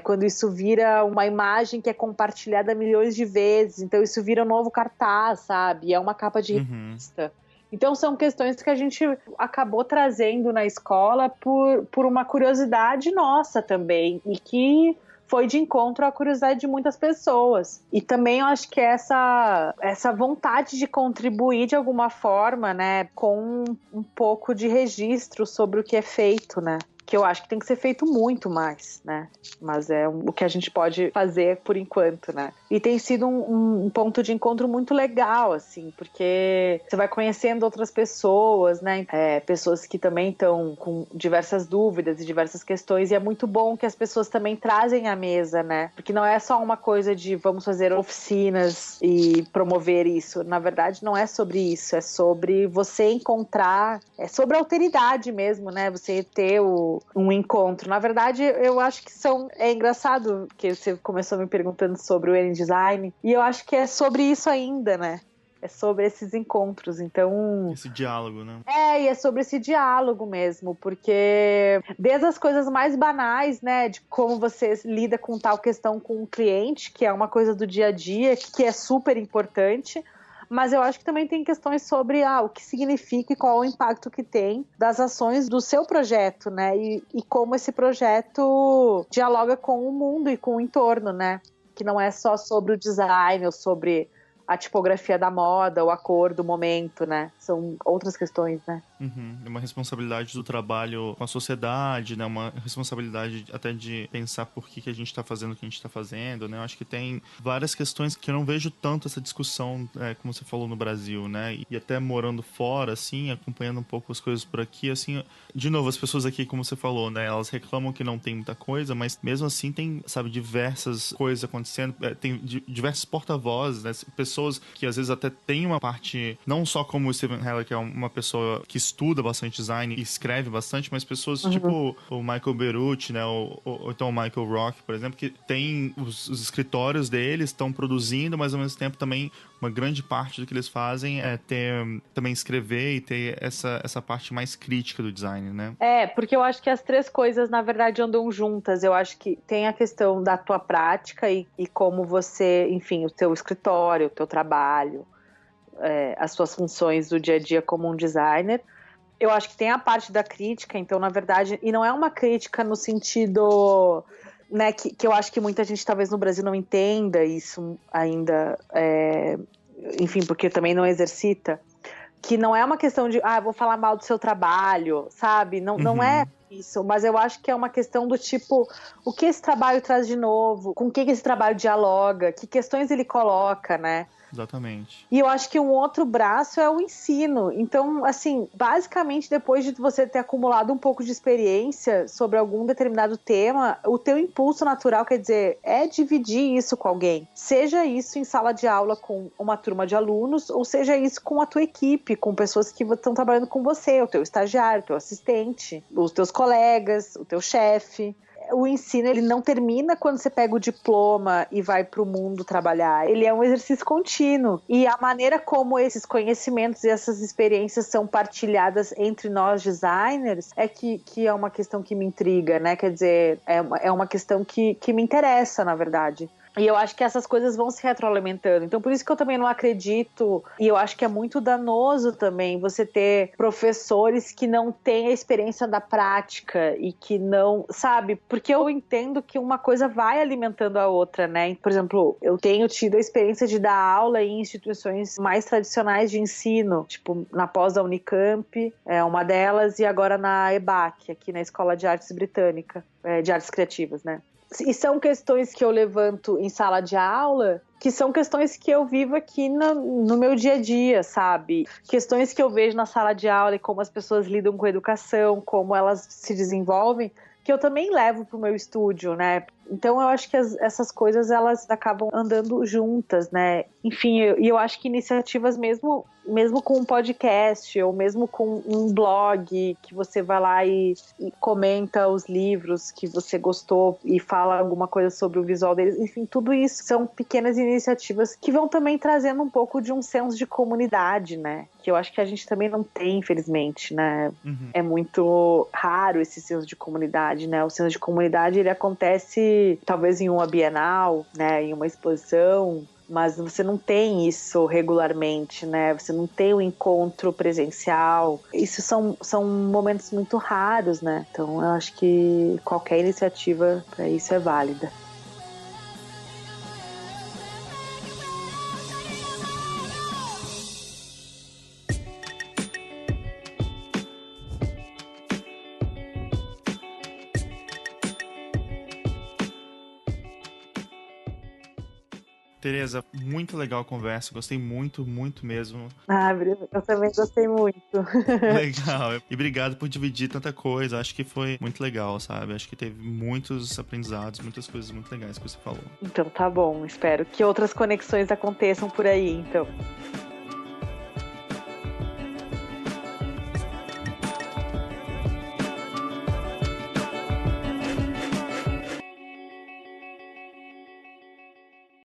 Quando isso vira uma imagem que é compartilhada milhões de vezes, então isso vira um novo cartaz, sabe? É uma capa de revista. Então são questões que a gente acabou trazendo na escola por uma curiosidade nossa também, e que foi de encontro à curiosidade de muitas pessoas. E também eu acho que essa vontade de contribuir de alguma forma, né, com um pouco de registro sobre o que é feito, né? Que eu acho que tem que ser feito muito mais, né? Mas é o que a gente pode fazer por enquanto, né? E tem sido um ponto de encontro muito legal, assim, porque você vai conhecendo outras pessoas, né? Pessoas que também estão com diversas dúvidas e diversas questões, e é muito bom que as pessoas também trazem à mesa, né? Porque não é só uma coisa de vamos fazer oficinas e promover isso. Na verdade, não é sobre isso, é sobre você encontrar, é sobre a alteridade mesmo, né? Você ter um encontro. Na verdade, eu acho que é engraçado que você começou me perguntando sobre o N-Design, e eu acho que é sobre isso ainda, né? É sobre esses encontros, então... Esse diálogo, né? E é sobre esse diálogo mesmo, porque desde as coisas mais banais, né, de como você lida com tal questão com o cliente, que é uma coisa do dia a dia, que é super importante, Mas eu acho que também tem questões sobre o que significa e qual o impacto que tem das ações do seu projeto, né? E como esse projeto dialoga com o mundo e com o entorno, né? Que não é só sobre o design ou sobre a tipografia da moda, ou a cor do momento, né? São outras questões, né? É uma responsabilidade do trabalho com a sociedade, né? Uma responsabilidade até de pensar por que a gente está fazendo o que a gente está fazendo, né? Eu acho que tem várias questões que eu não vejo tanto essa discussão, como você falou, no Brasil, né? E até morando fora, assim, acompanhando um pouco as coisas por aqui, assim, de novo, as pessoas aqui, como você falou, né? Elas reclamam que não tem muita coisa, mas mesmo assim tem, sabe, diversas coisas acontecendo, tem diversos porta-vozes, né? Pessoas que às vezes até tem uma parte, não só como o Steven Heller, que é uma pessoa que estuda bastante design e escreve bastante, mas pessoas tipo o Michael Berucci, né, ou então o Michael Rock, por exemplo, que tem os escritórios deles, estão produzindo, mas ao mesmo tempo também uma grande parte do que eles fazem é também escrever e ter essa parte mais crítica do design, né? Porque eu acho que as três coisas, na verdade, andam juntas. Eu acho que tem a questão da tua prática e como você, enfim, o teu escritório, o teu trabalho, as suas funções do dia a dia como um designer. Eu acho que tem a parte da crítica, então, na verdade, e não é uma crítica no sentido, né, que eu acho que muita gente talvez no Brasil não entenda isso ainda, enfim, porque também não exercita, que não é uma questão de, vou falar mal do seu trabalho, sabe? Não é isso, mas eu acho que é uma questão do tipo, o que esse trabalho traz de novo, com o que esse trabalho dialoga, que questões ele coloca, né? Exatamente. E eu acho que um outro braço é o ensino. Então, assim, basicamente, depois de você ter acumulado um pouco de experiência sobre algum determinado tema, o teu impulso natural, quer dizer, é dividir isso com alguém. Seja isso em sala de aula com uma turma de alunos, ou seja isso com a tua equipe, com pessoas que estão trabalhando com você, o teu estagiário, o teu assistente, os teus colegas, o teu chefe. O ensino, ele não termina quando você pega o diploma e vai para o mundo trabalhar. Ele é um exercício contínuo. E a maneira como esses conhecimentos e essas experiências são partilhadas entre nós designers é que é uma questão que me intriga, né? Quer dizer, é uma questão que me interessa, na verdade. E eu acho que essas coisas vão se retroalimentando. Então, por isso que eu também não acredito, e eu acho que é muito danoso também você ter professores que não têm a experiência da prática e que não, sabe? Porque eu entendo que uma coisa vai alimentando a outra, né? Por exemplo, eu tenho tido a experiência de dar aula em instituições mais tradicionais de ensino, tipo na pós da Unicamp, é uma delas, e agora na EBAC, aqui na Escola de Artes Britânica, de Artes Criativas, né? E são questões que eu levanto em sala de aula, que são questões que eu vivo aqui no meu dia a dia, sabe? Questões que eu vejo na sala de aula e como as pessoas lidam com a educação, como elas se desenvolvem, que eu também levo para o meu estúdio, né? Então eu acho que essas coisas, elas acabam andando juntas, né? Enfim, eu acho que iniciativas mesmo com um podcast ou mesmo com um blog que você vai lá e comenta os livros que você gostou e fala alguma coisa sobre o visual deles, enfim, tudo isso são pequenas iniciativas que vão também trazendo um pouco de um senso de comunidade, né? Que eu acho que a gente também não tem, infelizmente, né? É muito raro esse senso de comunidade, né? O senso de comunidade, ele acontece talvez em uma bienal, né? Em uma exposição, mas você não tem isso regularmente, né? Você não tem o encontro presencial. Isso são momentos muito raros, né? Então eu acho que qualquer iniciativa para isso é válida. Tereza, muito legal a conversa, gostei muito, muito mesmo. Eu também gostei muito. Legal, e obrigado por dividir tanta coisa, acho que foi muito legal, sabe? Acho que teve muitos aprendizados, muitas coisas muito legais que você falou. Então tá bom, espero que outras conexões aconteçam por aí, então.